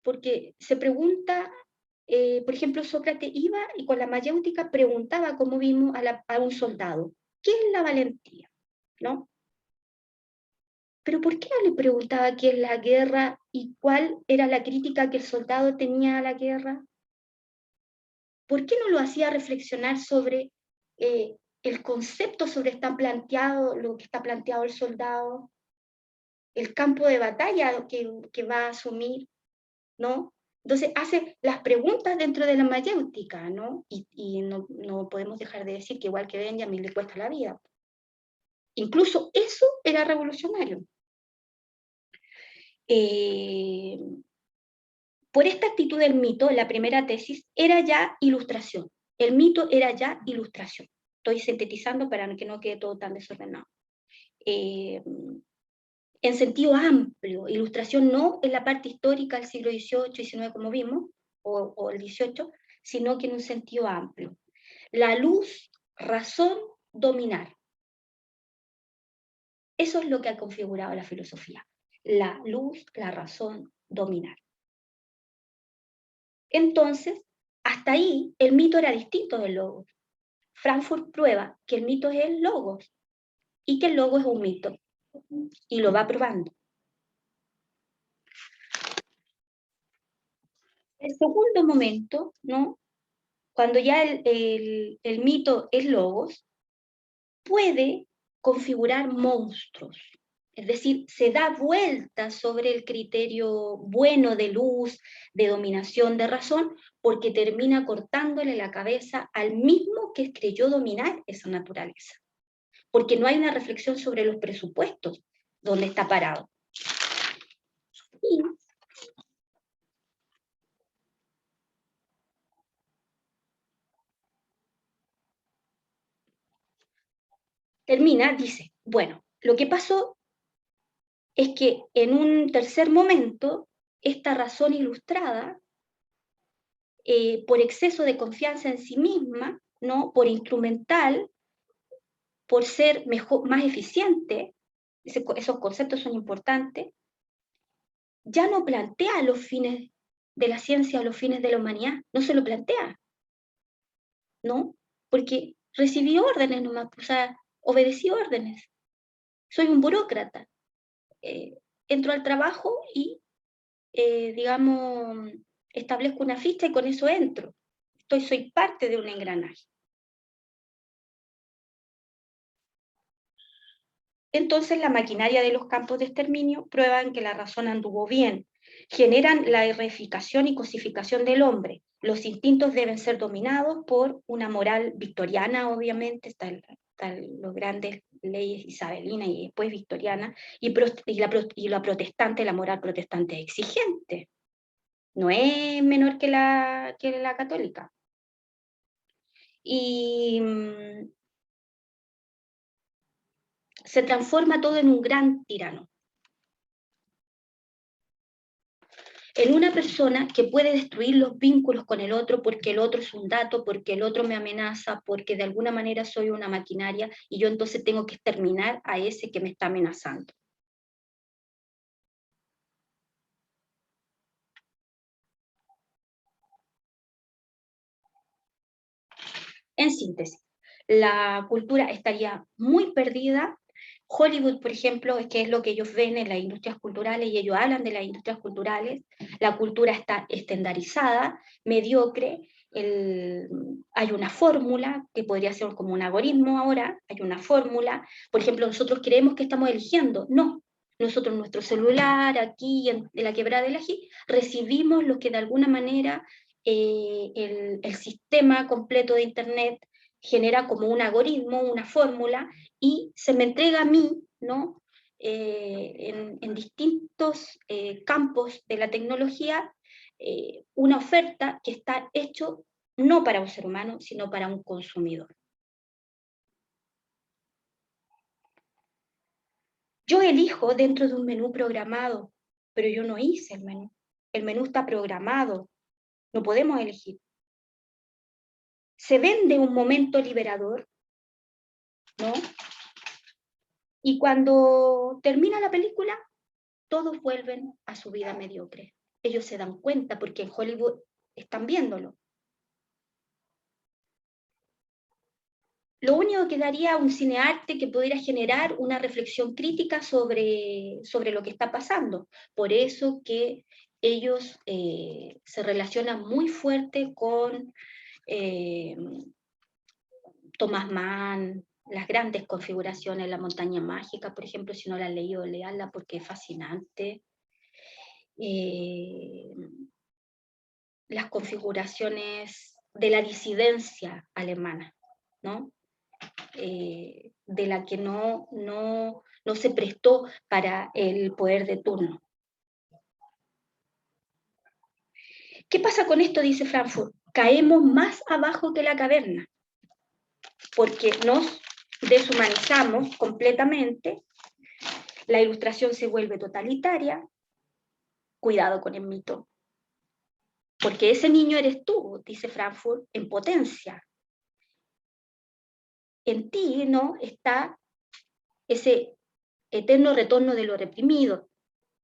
porque se pregunta, por ejemplo, Sócrates iba y con la mayéutica preguntaba, como vimos, a un soldado, ¿qué es la valentía? ¿No? Pero ¿por qué no le preguntaba qué es la guerra y cuál era la crítica que el soldado tenía a la guerra? ¿Por qué no lo hacía reflexionar sobre el concepto sobre lo que está planteado el soldado, el campo de batalla que va a asumir, ¿no? Entonces hace las preguntas dentro de la mayéutica, ¿no? Y no podemos dejar de decir que igual que Benjamin le cuesta la vida. Incluso eso era revolucionario. Por esta actitud del mito, la primera tesis era ya ilustración. El mito era ya ilustración. Estoy sintetizando para que no quede todo tan desordenado. En sentido amplio, ilustración no en la parte histórica del siglo XVIII y XIX como vimos, o el XVIII, sino que en un sentido amplio. La luz, razón, dominar. Eso es lo que ha configurado la filosofía. La luz, la razón, dominar. Entonces, hasta ahí el mito era distinto del logos. Frankfurt prueba que el mito es el logos y que el logos es un mito. Y lo va probando. El segundo momento, ¿no? Cuando ya el mito es logos, puede configurar monstruos. Es decir, se da vuelta sobre el criterio bueno de luz, de dominación, de razón, porque termina cortándole la cabeza al mismo que creyó dominar esa naturaleza. Porque no hay una reflexión sobre los presupuestos, donde está parado. Y termina, dice, bueno, lo que pasó es que en un tercer momento, esta razón ilustrada, por exceso de confianza en sí misma, ¿no? Por instrumental, por ser mejor, más eficiente, esos conceptos son importantes, ya no plantea los fines de la ciencia o los fines de la humanidad, no se lo plantea, ¿no? Porque recibí órdenes nomás, o sea, obedecí órdenes, soy un burócrata, entro al trabajo y, digamos, establezco una ficha y con eso entro, soy parte de un engranaje. Entonces la maquinaria de los campos de exterminio prueban que la razón anduvo bien, generan la reificación y cosificación del hombre. Los instintos deben ser dominados por una moral victoriana, obviamente, están las grandes leyes isabelinas y después victoriana, y la protestante, la moral protestante es exigente, no es menor que la católica. Y se transforma todo en un gran tirano. En una persona que puede destruir los vínculos con el otro porque el otro es un dato, porque el otro me amenaza, porque de alguna manera soy una maquinaria y yo entonces tengo que exterminar a ese que me está amenazando. En síntesis, la cultura estaría muy perdida. Hollywood, por ejemplo, que es lo que ellos ven en las industrias culturales, y ellos hablan de las industrias culturales, la cultura está estandarizada, mediocre, hay una fórmula, que podría ser como un algoritmo ahora, hay una fórmula, por ejemplo, nosotros creemos que estamos eligiendo, no, nosotros en nuestro celular, aquí en la quebrada del Ají, recibimos lo que de alguna manera el sistema completo de Internet genera como un algoritmo, una fórmula, y se me entrega a mí, ¿no? En distintos campos de la tecnología, una oferta que está hecho no para un ser humano, sino para un consumidor. Yo elijo dentro de un menú programado, pero yo no hice el menú. El menú está programado, no podemos elegir. Se vende un momento liberador, ¿no? Y cuando termina la película, todos vuelven a su vida mediocre. Ellos se dan cuenta porque en Hollywood están viéndolo. Lo único que daría un cinearte que pudiera generar una reflexión crítica sobre lo que está pasando. Por eso que ellos se relacionan muy fuerte con Thomas Mann, las grandes configuraciones, la montaña mágica, por ejemplo, si no la han leído, leanla porque es fascinante. Las configuraciones de la disidencia alemana, ¿no? De la que no se prestó para el poder de turno. ¿Qué pasa con esto? Dice Frankfurt. Caemos más abajo que la caverna, porque nos deshumanizamos completamente, la ilustración se vuelve totalitaria, cuidado con el mito, porque ese niño eres tú, dice Frankfurt, en potencia. En ti, ¿no?, está ese eterno retorno de lo reprimido,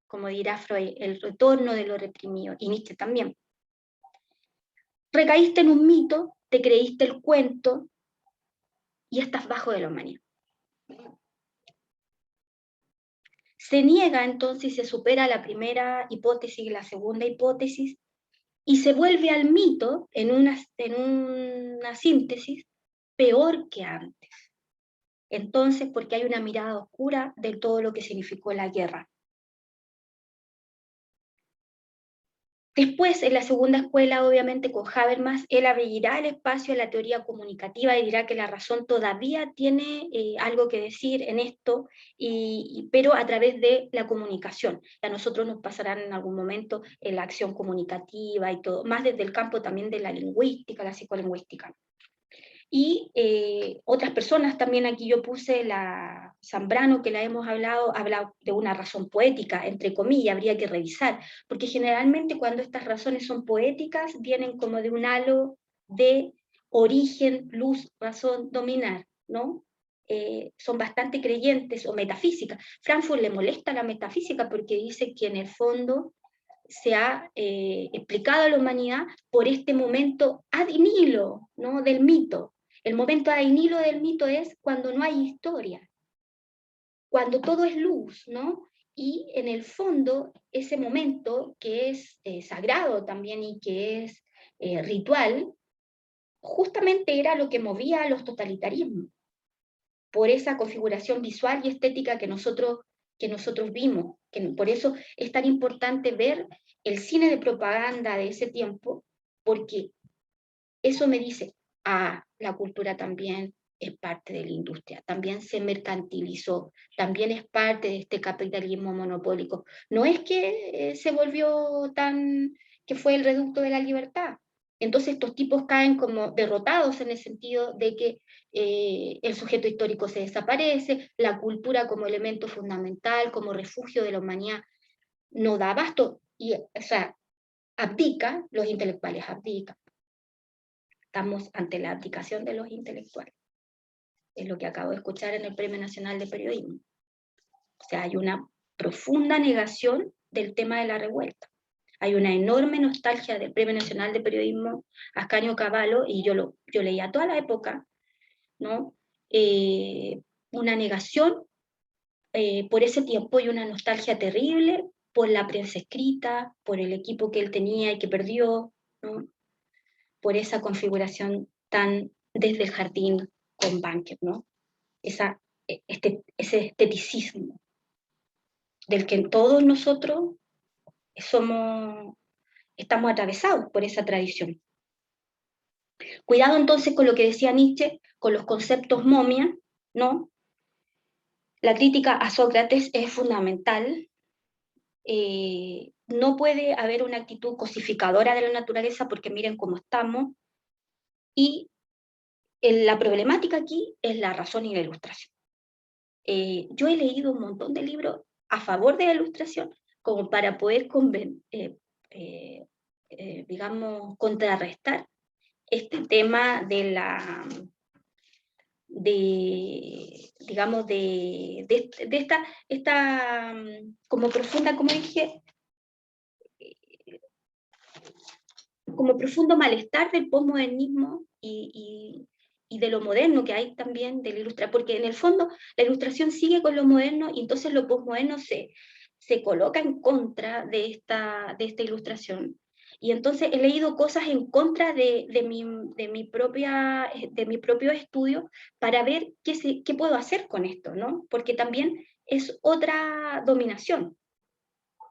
como dirá Freud, el retorno de lo reprimido, y Nietzsche también. Recaíste en un mito, te creíste el cuento, y estás bajo de la humanidad. Se niega entonces, se supera la primera hipótesis y la segunda hipótesis, y se vuelve al mito, en una síntesis, peor que antes. Entonces, porque hay una mirada oscura de todo lo que significó la guerra. Después, en la segunda escuela, obviamente con Habermas, él abrirá el espacio a la teoría comunicativa y dirá que la razón todavía tiene algo que decir en esto, pero a través de la comunicación. A nosotros nos pasarán en algún momento la acción comunicativa y todo, más desde el campo también de la lingüística, la psicolingüística. Y otras personas también, aquí yo puse la Zambrano, que la hemos hablado, habla de una razón poética, entre comillas, habría que revisar, porque generalmente cuando estas razones son poéticas, vienen como de un halo de origen, luz, razón, dominar, ¿no? Son bastante creyentes, o metafísicas. Frankfurt le molesta la metafísica porque dice que en el fondo se ha explicado a la humanidad por este momento ad nihilo, ¿no?, del mito. El momento ad nihilo del mito es cuando no hay historia, cuando todo es luz, ¿no? Y en el fondo, ese momento que es sagrado también y que es ritual, justamente era lo que movía a los totalitarismos, por esa configuración visual y estética que nosotros vimos. Por eso es tan importante ver el cine de propaganda de ese tiempo, porque eso me dice, la cultura también es parte de la industria, también se mercantilizó, también es parte de este capitalismo monopólico. No es que se volvió que fue el reducto de la libertad, Entonces estos tipos caen como derrotados en el sentido de que el sujeto histórico se desaparece, la cultura como elemento fundamental, como refugio de la humanidad, no da abasto, y, o sea, abdica, los intelectuales abdican. Estamos ante la abdicación de los intelectuales. Es lo que acabo de escuchar en el Premio Nacional de Periodismo. O sea, hay una profunda negación del tema de la revuelta. Hay una enorme nostalgia del Premio Nacional de Periodismo Ascanio Cavallo, y yo leía toda la época, ¿no? Una negación por ese tiempo y una nostalgia terrible por la prensa escrita, por el equipo que él tenía y que perdió, ¿no? Por esa configuración tan desde el jardín con Banker, ¿no? Ese esteticismo del que todos nosotros estamos atravesados por esa tradición. Cuidado entonces con lo que decía Nietzsche, con los conceptos momia, ¿no? La crítica a Sócrates es fundamental. No puede haber una actitud cosificadora de la naturaleza porque miren cómo estamos, y la problemática aquí es la razón y la ilustración. Yo he leído un montón de libros a favor de la ilustración como para poder digamos, contrarrestar este tema de la, digamos, de esta como profunda, como dije, como profundo malestar del posmodernismo y de lo moderno que hay también de la ilustración, porque en el fondo la ilustración sigue con lo moderno y entonces lo posmoderno se coloca en contra de esta ilustración. Y entonces he leído cosas en contra de mi propio estudio para ver qué puedo hacer con esto, ¿no? Porque también es otra dominación.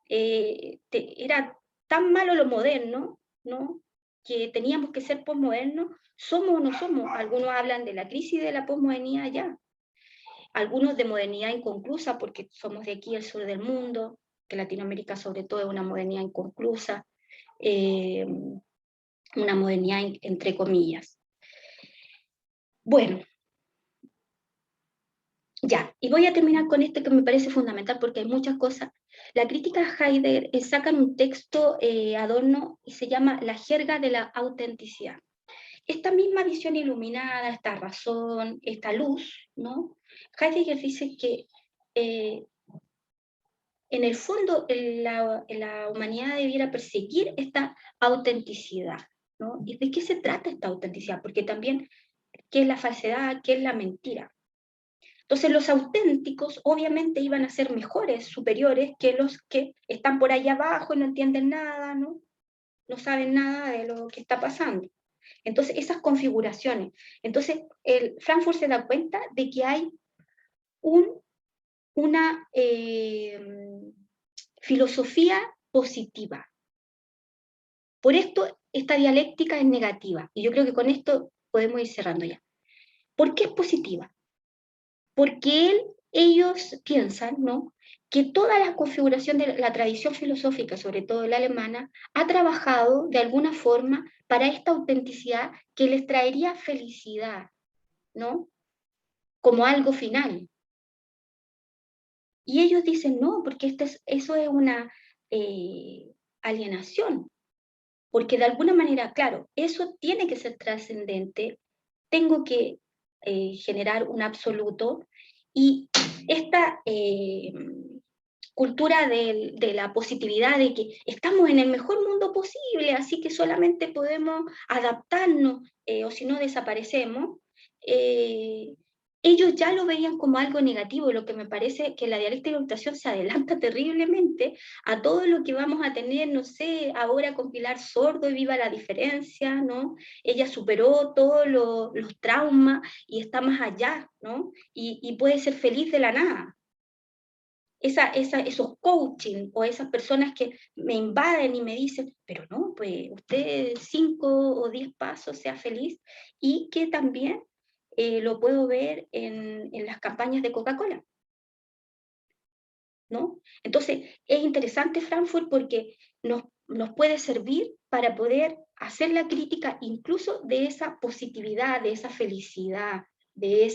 Era tan malo lo moderno, ¿no? Que teníamos que ser posmodernos. ¿Somos o no somos? Algunos hablan de la crisis de la posmodernidad ya. Algunos de modernidad inconclusa, porque somos de aquí, el sur del mundo, que Latinoamérica sobre todo es una modernidad inconclusa, una modernidad entre comillas. Bueno, ya, y voy a terminar con esto que me parece fundamental porque hay muchas cosas. La crítica a Heidegger sacan un texto Adorno y se llama La jerga de la autenticidad. Esta misma visión iluminada, esta razón, esta luz, ¿no? Heidegger dice que en el fondo la humanidad debiera perseguir esta autenticidad, ¿no? ¿Y de qué se trata esta autenticidad? Porque también, ¿qué es la falsedad? ¿Qué es la mentira? Entonces los auténticos obviamente iban a ser mejores, superiores que los que están por allá abajo y no entienden nada, ¿no? No saben nada de lo que está pasando. Entonces esas configuraciones. Entonces Frankfurt se da cuenta de que hay una filosofía positiva. Por esto esta dialéctica es negativa. Y yo creo que con esto podemos ir cerrando ya. ¿Por qué es positiva? Porque ellos piensan, ¿no?, que toda la configuración de la tradición filosófica, sobre todo la alemana, ha trabajado de alguna forma para esta autenticidad que les traería felicidad, ¿no?, como algo final. Y ellos dicen, no, porque eso es una alienación, porque de alguna manera, claro, eso tiene que ser trascendente, tengo que generar un absoluto, y esta cultura de la positividad, de que estamos en el mejor mundo posible, así que solamente podemos adaptarnos, o si no desaparecemos, ellos ya lo veían como algo negativo, lo que me parece que la dialéctica de la ilustración se adelanta terriblemente a todo lo que vamos a tener, no sé, ahora con Pilar Sordo y Viva la Diferencia, ¿no? Ella superó todos los traumas y está más allá, ¿no? Y puede ser feliz de la nada. Esos coaching o esas personas que me invaden y me dicen, pero no, pues usted 5 o 10 pasos, sea feliz, y que también lo puedo ver en las campañas de Coca-Cola, ¿no? Entonces, es interesante Frankfurt porque nos puede servir para poder hacer la crítica incluso de esa positividad, de esa felicidad, de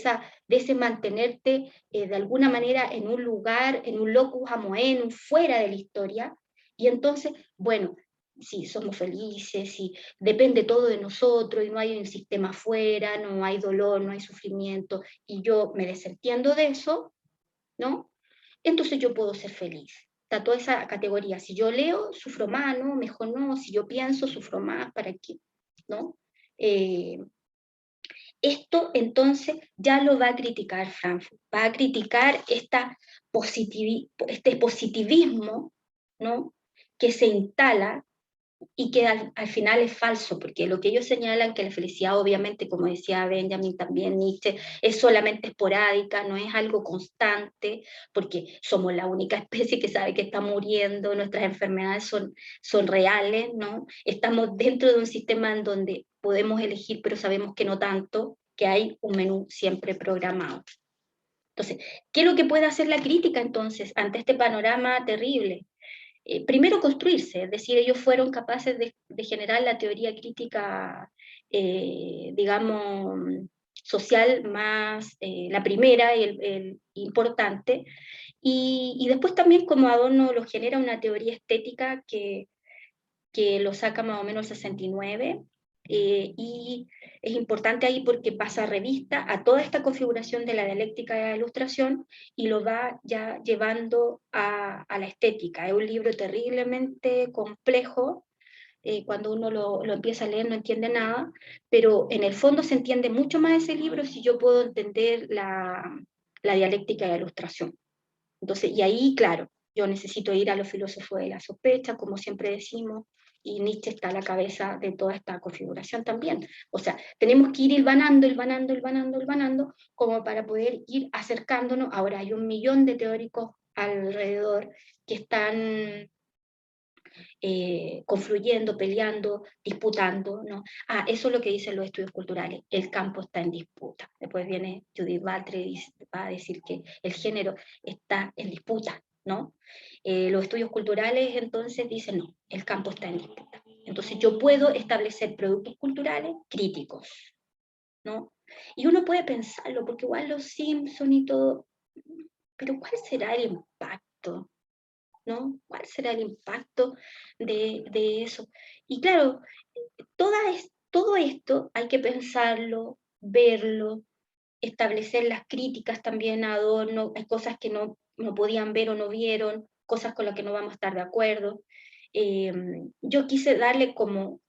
ese mantenerte de alguna manera en un lugar, en un locus amoenum, fuera de la historia, y entonces, bueno, si somos felices, si depende todo de nosotros y no hay un sistema afuera, no hay dolor, no hay sufrimiento, y yo me desentiendo de eso, ¿no? Entonces yo puedo ser feliz. Está toda esa categoría. Si yo leo, sufro más, ¿no? Mejor no. Si yo pienso, sufro más. ¿Para qué? ¿No? Esto entonces ya lo va a criticar Frankfurt. Va a criticar este positivismo, ¿no? Que se instala y que al final es falso, porque lo que ellos señalan que la felicidad, obviamente, como decía Benjamin también, Nietzsche, es solamente esporádica, no es algo constante, porque somos la única especie que sabe que está muriendo, nuestras enfermedades son reales, ¿no? Estamos dentro de un sistema en donde podemos elegir, pero sabemos que no tanto, que hay un menú siempre programado. Entonces, ¿qué es lo que puede hacer la crítica entonces ante este panorama terrible? Primero construirse, es decir, ellos fueron capaces de generar la teoría crítica, digamos, social más, la primera y el importante, y después también como Adorno lo genera una teoría estética que lo saca más o menos el 69, y es importante ahí porque pasa revista a toda esta configuración de la dialéctica de la ilustración y lo va ya llevando a la estética. Es un libro terriblemente complejo, cuando uno lo empieza a leer no entiende nada, pero en el fondo se entiende mucho más ese libro si yo puedo entender la dialéctica de la ilustración. Entonces, y ahí, claro, yo necesito ir a los filósofos de la sospecha, como siempre decimos, y Nietzsche está a la cabeza de toda esta configuración también. O sea, tenemos que ir hilvanando, como para poder ir acercándonos. Ahora hay 1.000.000 de teóricos alrededor que están confluyendo, peleando, disputando, ¿no? Eso es lo que dicen los estudios culturales, el campo está en disputa. Después viene Judith Butler y va a decir que el género está en disputa, ¿no? Los estudios culturales entonces dicen, no, el campo está en disputa. Entonces yo puedo establecer productos culturales críticos, ¿no? Y uno puede pensarlo, porque igual los Simpson y todo, pero ¿cuál será el impacto? ¿No? ¿Cuál será el impacto de eso? Y claro, todo esto hay que pensarlo, verlo, establecer las críticas también a Adorno, hay cosas que no podían ver o no vieron, cosas con las que no vamos a estar de acuerdo. Yo quise darle como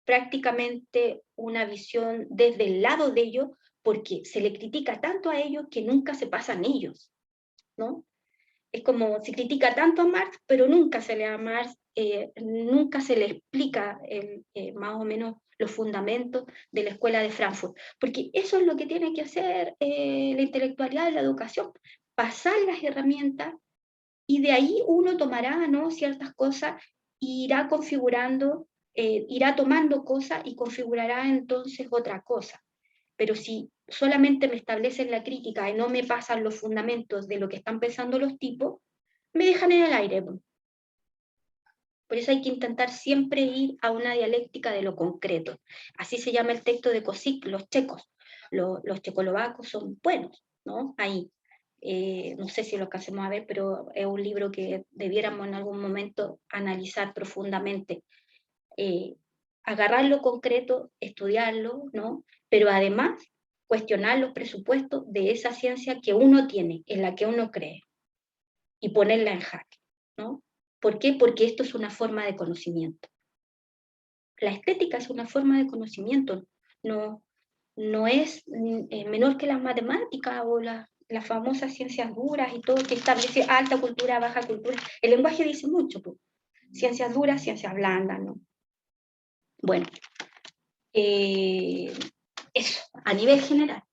prácticamente una visión desde el lado de ellos, porque se le critica tanto a ellos que nunca se pasan ellos, ¿no? Es como se critica tanto a Marx, pero nunca se le a Marx, nunca se le explica más o menos los fundamentos de la escuela de Frankfurt, porque eso es lo que tiene que hacer la intelectualidad y la educación, pasar las herramientas y de ahí uno tomará, ¿no?, ciertas cosas e irá configurando, irá tomando cosas y configurará entonces otra cosa. Pero si solamente me establecen la crítica y no me pasan los fundamentos de lo que están pensando los tipos, me dejan en el aire. Por eso hay que intentar siempre ir a una dialéctica de lo concreto. Así se llama el texto de Kossik, los checos. Los checoslovacos son buenos, ¿no? Ahí. No sé si lo alcancemos a ver, pero es un libro que debiéramos en algún momento analizar profundamente. Agarrar lo concreto, estudiarlo, ¿no? Pero además cuestionar los presupuestos de esa ciencia que uno tiene, en la que uno cree, y ponerla en jaque, ¿no? ¿Por qué? Porque esto es una forma de conocimiento. La estética es una forma de conocimiento, no es menor que las matemáticas o las famosas ciencias duras y todo que establece alta cultura, baja cultura. El lenguaje dice mucho, pues. Ciencias duras, ciencias blandas, ¿no? Bueno, eso, a nivel general.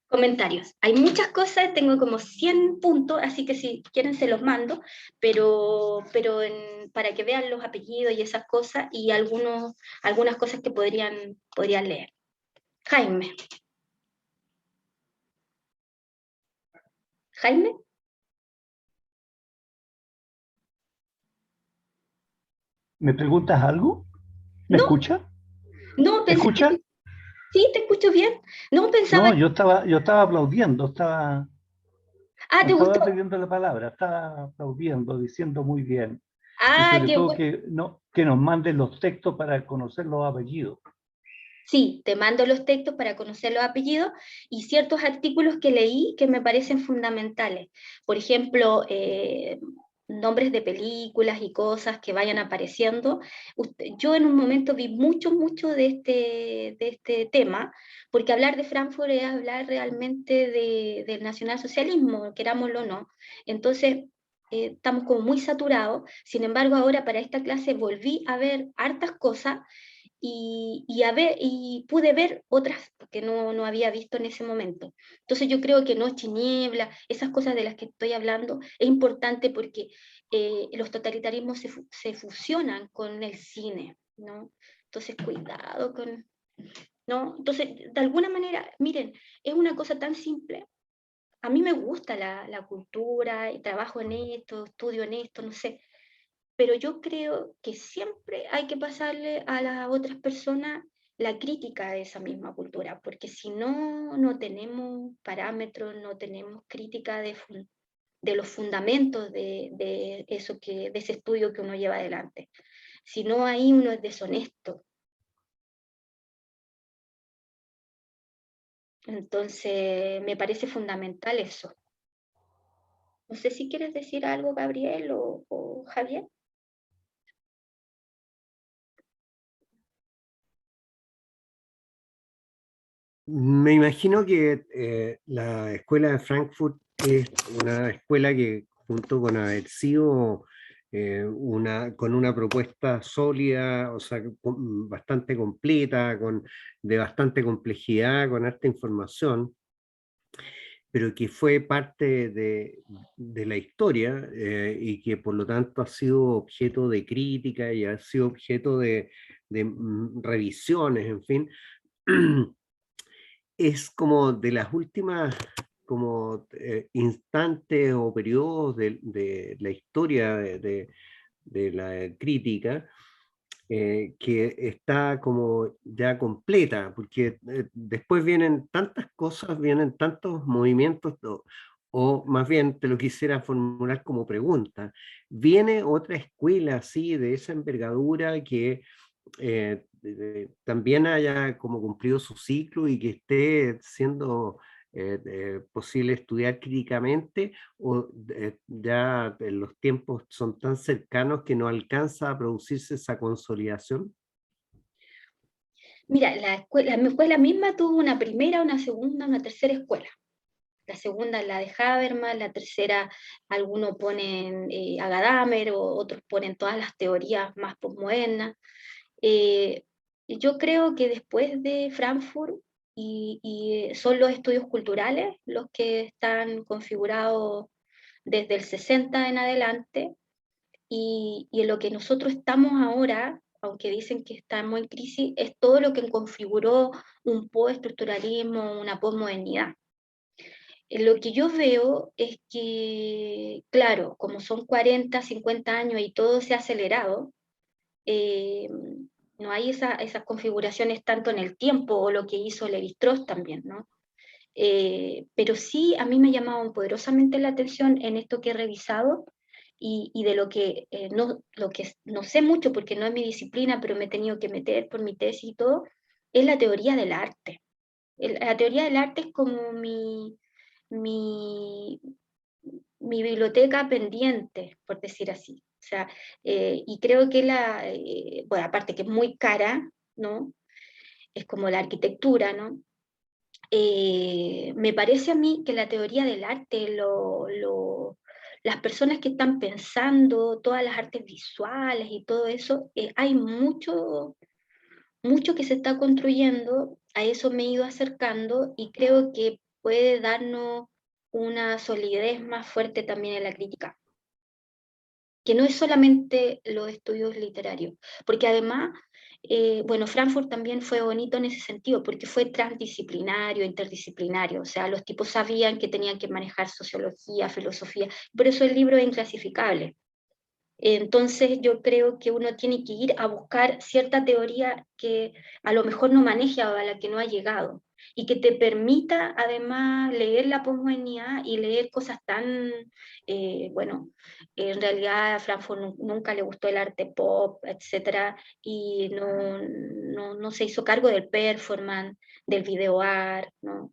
Comentarios. Hay muchas cosas, tengo como 100 puntos, así que si quieren se los mando, pero para que vean los apellidos y esas cosas y algunas cosas que podrían leer. Jaime. Jaime. ¿Me preguntas algo? ¿Me No, escucha? no, ¿Me pensé que escucha? sí, te escucho bien. No pensaba No, que... yo estaba aplaudiendo, estaba, Ah, no ¿te estaba gustó? pidiendo la palabra, estaba aplaudiendo, diciendo muy bien. Y Ah, sobre qué todo bueno. que nos manden los textos para conocer los apellidos. Sí, te mando los textos para conocer los apellidos y ciertos artículos que leí que me parecen fundamentales. Por ejemplo, nombres de películas y cosas que vayan apareciendo. Yo en un momento vi mucho de este tema, porque hablar de Frankfurt es hablar realmente del nacionalsocialismo, querámoslo o no. Entonces, estamos como muy saturados. Sin embargo, ahora para esta clase volví a ver hartas cosas y pude ver otras que no había visto en ese momento. Entonces yo creo que Noche y Niebla, esas cosas de las que estoy hablando, es importante porque los totalitarismos se fusionan con el cine, ¿no? Entonces cuidado con... ¿no? Entonces, de alguna manera, miren, es una cosa tan simple. A mí me gusta la cultura y trabajo en esto, estudio en esto, no sé, pero yo creo que siempre hay que pasarle a las otras personas la crítica de esa misma cultura, porque si no, no tenemos parámetros, no tenemos crítica de los fundamentos de eso de ese estudio que uno lleva adelante. Si no, ahí uno es deshonesto. Entonces, me parece fundamental eso. No sé si quieres decir algo, Gabriel o Javier. Me imagino que la escuela de Frankfurt es una escuela que, junto con haber sido con una propuesta sólida, o sea, bastante completa, de bastante complejidad, con harta información, pero que fue parte de la historia y que por lo tanto ha sido objeto de crítica y ha sido objeto de revisiones, en fin. Es como de las últimas como instantes o periodos de la historia de la crítica que está como ya completa, porque después vienen tantas cosas, vienen tantos movimientos, o más bien te lo quisiera formular como pregunta. ¿Viene otra escuela así de esa envergadura que también haya como cumplido su ciclo y que esté siendo posible estudiar críticamente, o ya los tiempos son tan cercanos que no alcanza a producirse esa consolidación? Mira, mi escuela misma tuvo una primera, una segunda, una tercera escuela. La segunda es la de Habermas, la tercera algunos ponen a Gadamer, o otros ponen todas las teorías más posmodernas. Eh, yo creo que después de Frankfurt son los estudios culturales los que están configurados desde el 60 en adelante, y en lo que nosotros estamos ahora, aunque dicen que estamos en crisis, es todo lo que configuró un postestructuralismo, una posmodernidad. Lo que yo veo es que, claro, como son 40, 50 años y todo se ha acelerado, eh, no hay esas configuraciones tanto en el tiempo, o lo que hizo Lévi-Strauss también, ¿no? Pero sí a mí me ha llamado poderosamente la atención en esto que he revisado, y de lo que no sé mucho porque no es mi disciplina, pero me he tenido que meter por mi tesis y todo, es la teoría del arte. La teoría del arte es como mi, mi biblioteca pendiente, por decir así. O sea, y creo que bueno, aparte que es muy cara, ¿no? Es como la arquitectura, ¿no? Me parece a mí que la teoría del arte, las personas que están pensando, todas las artes visuales y todo eso, hay mucho que se está construyendo, a eso me he ido acercando y creo que puede darnos una solidez más fuerte también en la crítica, que no es solamente los estudios literarios, porque además, bueno, Frankfurt también fue bonito en ese sentido, porque fue transdisciplinario, interdisciplinario, o sea, los tipos sabían que tenían que manejar sociología, filosofía, por eso el libro es inclasificable. Entonces yo creo que uno tiene que ir a buscar cierta teoría que a lo mejor no maneja o a la que no ha llegado y que te permita además leer la posmodernidad y leer cosas tan, bueno, en realidad a Frankfurt nunca le gustó el arte pop, etcétera, y no se hizo cargo del performance, del video art, ¿no?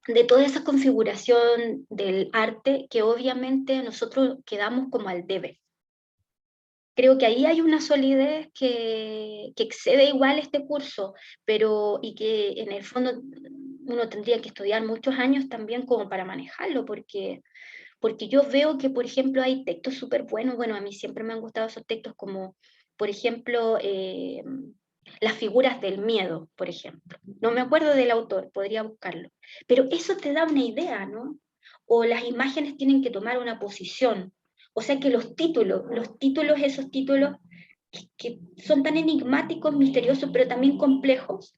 de toda esa configuración del arte que obviamente nosotros quedamos como al debe. Creo que ahí hay una solidez que excede igual este curso, pero y que en el fondo uno tendría que estudiar muchos años también como para manejarlo, porque yo veo que, por ejemplo, hay textos súper buenos, bueno, a mí siempre me han gustado esos textos como, por ejemplo, Las figuras del miedo, por ejemplo. No me acuerdo del autor, podría buscarlo. Pero eso te da una idea, ¿no? O las imágenes tienen que tomar una posición. O sea que los títulos, esos títulos que son tan enigmáticos, misteriosos, pero también complejos,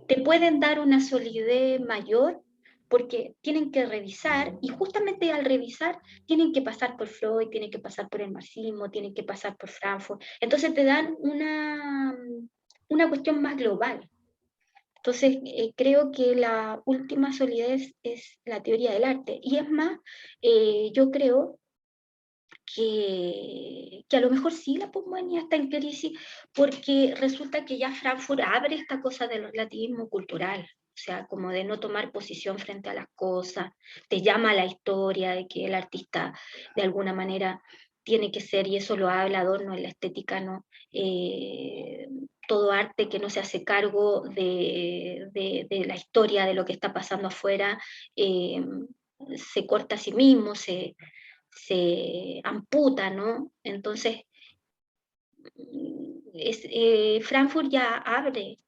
te pueden dar una solidez mayor porque tienen que revisar, y justamente al revisar tienen que pasar por Freud, tienen que pasar por el marxismo, tienen que pasar por Frankfurt, entonces te dan una cuestión más global. Entonces, creo que la última solidez es la teoría del arte, y es más, yo creo que a lo mejor sí la posmodernidad está en crisis porque resulta que ya Frankfurt abre esta cosa del relativismo cultural, o sea, como de no tomar posición frente a las cosas, te llama a la historia de que el artista de alguna manera tiene que ser, y eso lo habla Adorno en la estética, ¿no? Todo arte que no se hace cargo de la historia, de lo que está pasando afuera, se corta a sí mismo, se amputa, ¿no? Entonces, Frankfurt ya abre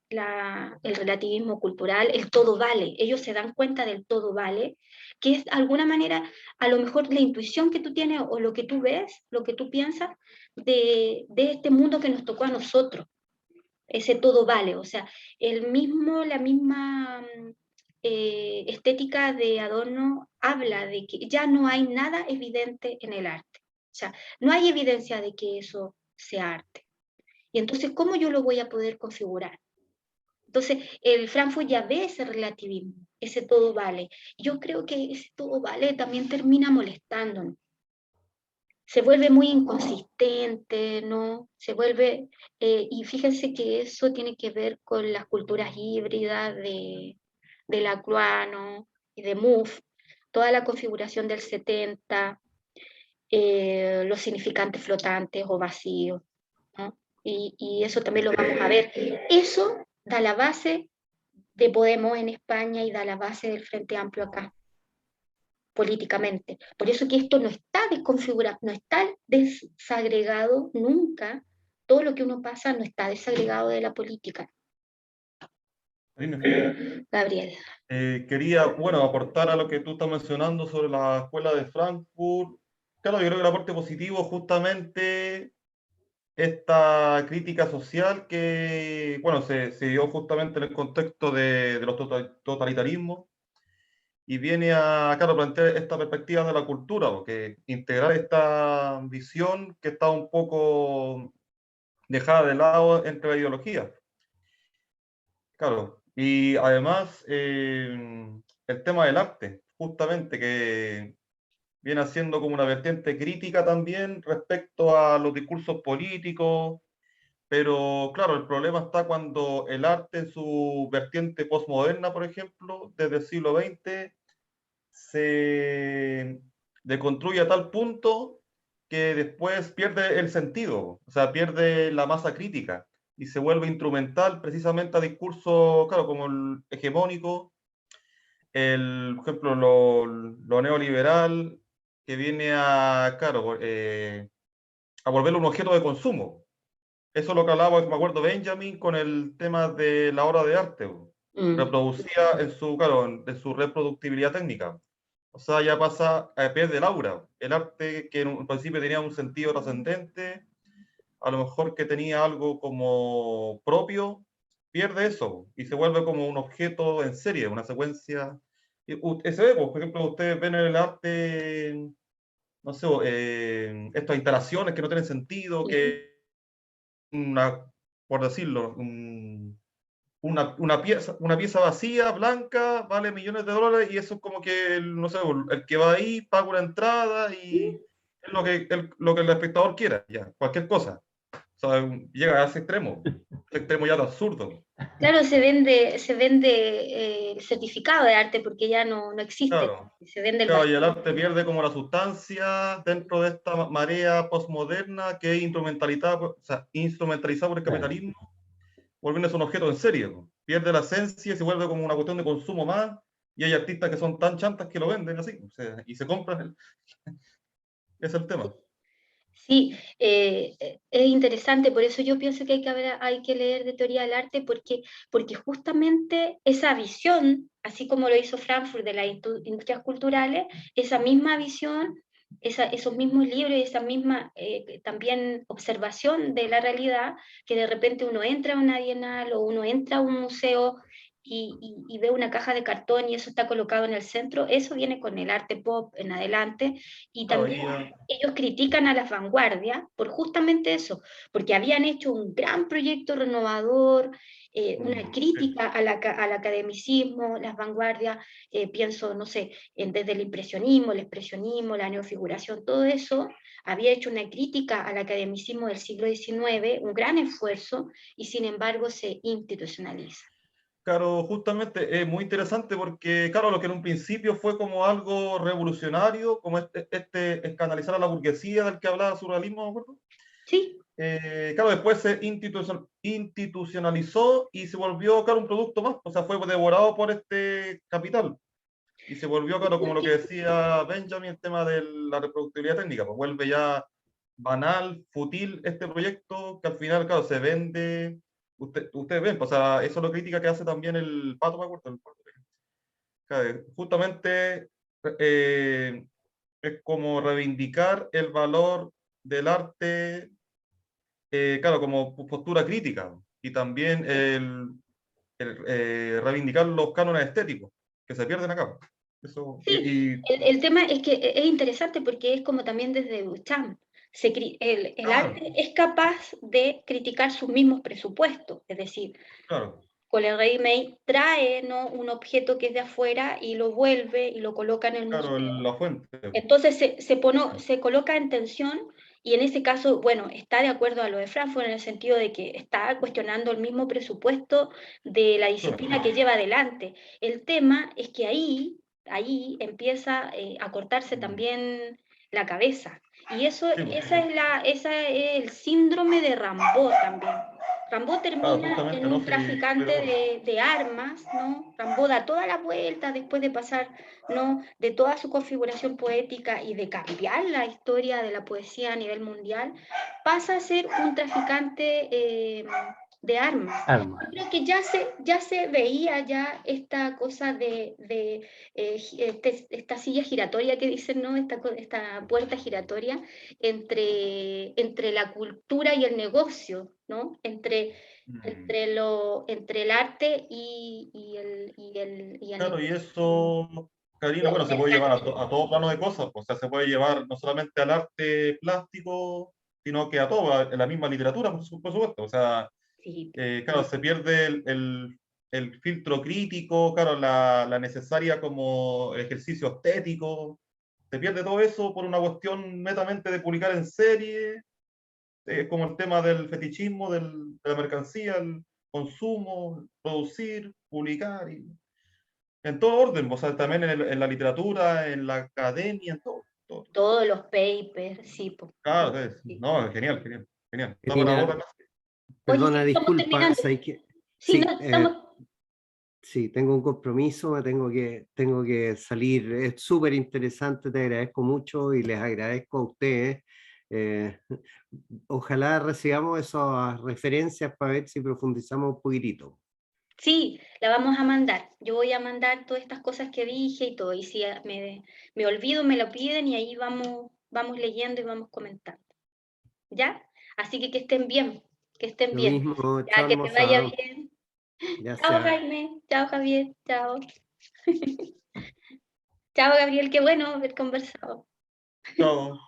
el relativismo cultural, el todo vale. Ellos se dan cuenta del todo vale, que es de alguna manera a lo mejor la intuición que tú tienes o lo que tú ves, lo que tú piensas de este mundo que nos tocó a nosotros, ese todo vale. O sea, la misma estética de Adorno habla de que ya no hay nada evidente en el arte. O sea, no hay evidencia de que eso sea arte. Y entonces, ¿cómo yo lo voy a poder configurar? Entonces, el Frankfurt ya ve ese relativismo, ese todo vale. Yo creo que ese todo vale también termina molestándonos. Se vuelve muy inconsistente, ¿no? Se vuelve, y fíjense que eso tiene que ver con las culturas híbridas de Lacroix, y de Mouffe, toda la configuración del 70, los significantes flotantes o vacíos, ¿no? Y eso también lo vamos a ver. Eso da la base de Podemos en España y da la base del Frente Amplio acá, políticamente. Por eso que esto no está desconfigurado, no está desagregado nunca. Todo lo que uno pasa no está desagregado de la política. Gabriel. Quería, bueno, aportar a lo que tú estás mencionando sobre la escuela de Frankfurt. Claro, yo creo que la parte positivo justamente esta crítica social que, bueno, se dio justamente en el contexto de los totalitarismos y viene a, claro, plantear esta perspectiva de la cultura, porque integrar esta visión que está un poco dejada de lado entre la ideología. Claro, y además el tema del arte, justamente, que viene haciendo como una vertiente crítica también respecto a los discursos políticos, pero claro, el problema está cuando el arte en su vertiente postmoderna, por ejemplo, desde el siglo XX, se deconstruye a tal punto que después pierde el sentido, o sea, pierde la masa crítica y se vuelve instrumental precisamente a discursos, claro, como el hegemónico, por ejemplo, lo neoliberal, que viene a, claro, a volverlo un objeto de consumo. Eso es lo que hablaba, me acuerdo, Benjamin con el tema de la obra de arte, reproducida en su, claro, en su reproductibilidad técnica. O sea, ya pasa a pierde el aura. El arte que en un principio tenía un sentido trascendente, a lo mejor que tenía algo como propio, pierde eso y se vuelve como un objeto en serie, una secuencia. Se ve, por ejemplo, ustedes ven en el arte no sé, estas instalaciones que no tienen sentido, que por decirlo, una pieza vacía, blanca, vale millones de dólares y eso es como que, no sé, el que va ahí paga una entrada y es lo que el espectador quiera, ya, cualquier cosa. O sea, llega a ese extremo ya de absurdo. Claro, se vende el certificado de arte porque ya no existe, Claro. se vende el Claro, y el vacío. arte pierde como la sustancia dentro de esta marea postmoderna que es instrumentalizada por el Claro. capitalismo, volviéndose un objeto en serie. Po. Pierde la esencia y se vuelve como una cuestión de consumo más, y hay artistas que son tan chantas que lo venden así, o sea, y se compran, es el tema. Sí, es interesante, por eso yo pienso que hay que leer de teoría del arte, porque justamente esa visión, así como lo hizo Frankfurt de las industrias culturales, esa misma visión, esos mismos libros y esa misma también observación de la realidad, que de repente uno entra a una bienal o uno entra a un museo y ve una caja de cartón y eso está colocado en el centro, eso viene con el arte pop en adelante, y Claro, también ellos critican a las vanguardias por justamente eso, porque habían hecho un gran proyecto renovador, una sí. crítica al academicismo, las vanguardias, pienso, no sé, desde el expresionismo, la neofiguración, todo eso, había hecho una crítica al academicismo del siglo XIX, un gran esfuerzo, y sin embargo se institucionaliza. Claro, justamente es muy interesante porque, claro, lo que en un principio fue como algo revolucionario, como escandalizar a la burguesía del que hablaba surrealismo, ¿me acuerdo? Sí, Claro, después se institucionalizó y se volvió, claro, un producto más, o sea, fue devorado por este capital y se volvió, claro, como lo que decía Benjamin, el tema de la reproductibilidad técnica, pues vuelve ya banal, fútil este proyecto que al final, claro, se vende. Ustedes ven, pues, o sea, eso es lo crítica que hace también el Pato, me acuerdo, claro, justamente eh, es como reivindicar el valor del arte, claro, como postura crítica, y también reivindicar los cánones estéticos que se pierden acá. Eso, sí, el tema es que es interesante porque es como también desde Duchamp. El claro, arte es capaz de criticar sus mismos presupuestos, es decir, claro, con el ready-made trae, ¿no?, un objeto que es de afuera y lo vuelve y lo coloca en el claro, museo. la fuente. Entonces se coloca en tensión y en ese caso, bueno, está de acuerdo a lo de Frankfurt en el sentido de que está cuestionando el mismo presupuesto de la disciplina que lleva adelante. El tema es que ahí empieza a cortarse también la cabeza. Y eso, Sí, pues, esa es el síndrome de Rimbaud también. Rimbaud claro, termina en justamente, ¿no? un Sí, estoy traficante de acuerdo. de armas, ¿no? Rimbaud da toda la vuelta después de pasar, ¿no?, de toda su configuración poética y de cambiar la historia de la poesía a nivel mundial, pasa a ser un traficante de armas. Armas. Yo creo que ya se veía ya esta cosa esta silla giratoria que dicen, ¿no? Esta puerta giratoria entre la cultura y el negocio, ¿no? Mm. Entre el arte y Claro, y eso, Karina, bueno, el se puede llevar mercantil. a todo plano de cosas, pues, o sea, se puede llevar no solamente al arte plástico, sino que a todo, a la misma literatura, por supuesto. O sea, Sí, claro, se pierde el filtro crítico, claro, la necesaria como ejercicio estético, se pierde todo eso por una cuestión netamente de publicar en serie, como el tema del fetichismo, de la mercancía, el consumo, producir, publicar, y en todo orden, o sea, también en la literatura, en la academia, en todo. Todo. todos los papers, sí, po. Claro, Sí. no, genial, genial, genial. Da para Karina, otra clase. Oye, sí, perdona, estamos disculpa, terminando. ¿sabes qué? Sí, no, Sí, estamos. sí, tengo un compromiso, tengo que salir. Es súper interesante, te agradezco mucho y les agradezco a ustedes. Eh, ojalá recibamos esas referencias para ver si profundizamos un poquitito. Sí, la vamos a mandar. Yo voy a mandar todas estas cosas que dije y todo. Y si me olvido, me lo piden y ahí vamos leyendo y vamos comentando. ¿Ya? Así que estén bien, que estén Lo bien. mismo, chao Ya, que te vaya hermosa, bien. Chao, gracias. Jaime. Chao, Javier. Chao. Chao, Gabriel. Qué bueno haber conversado. Chao.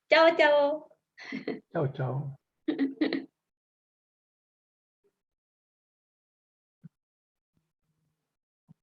Chao, chao. Chao, chao.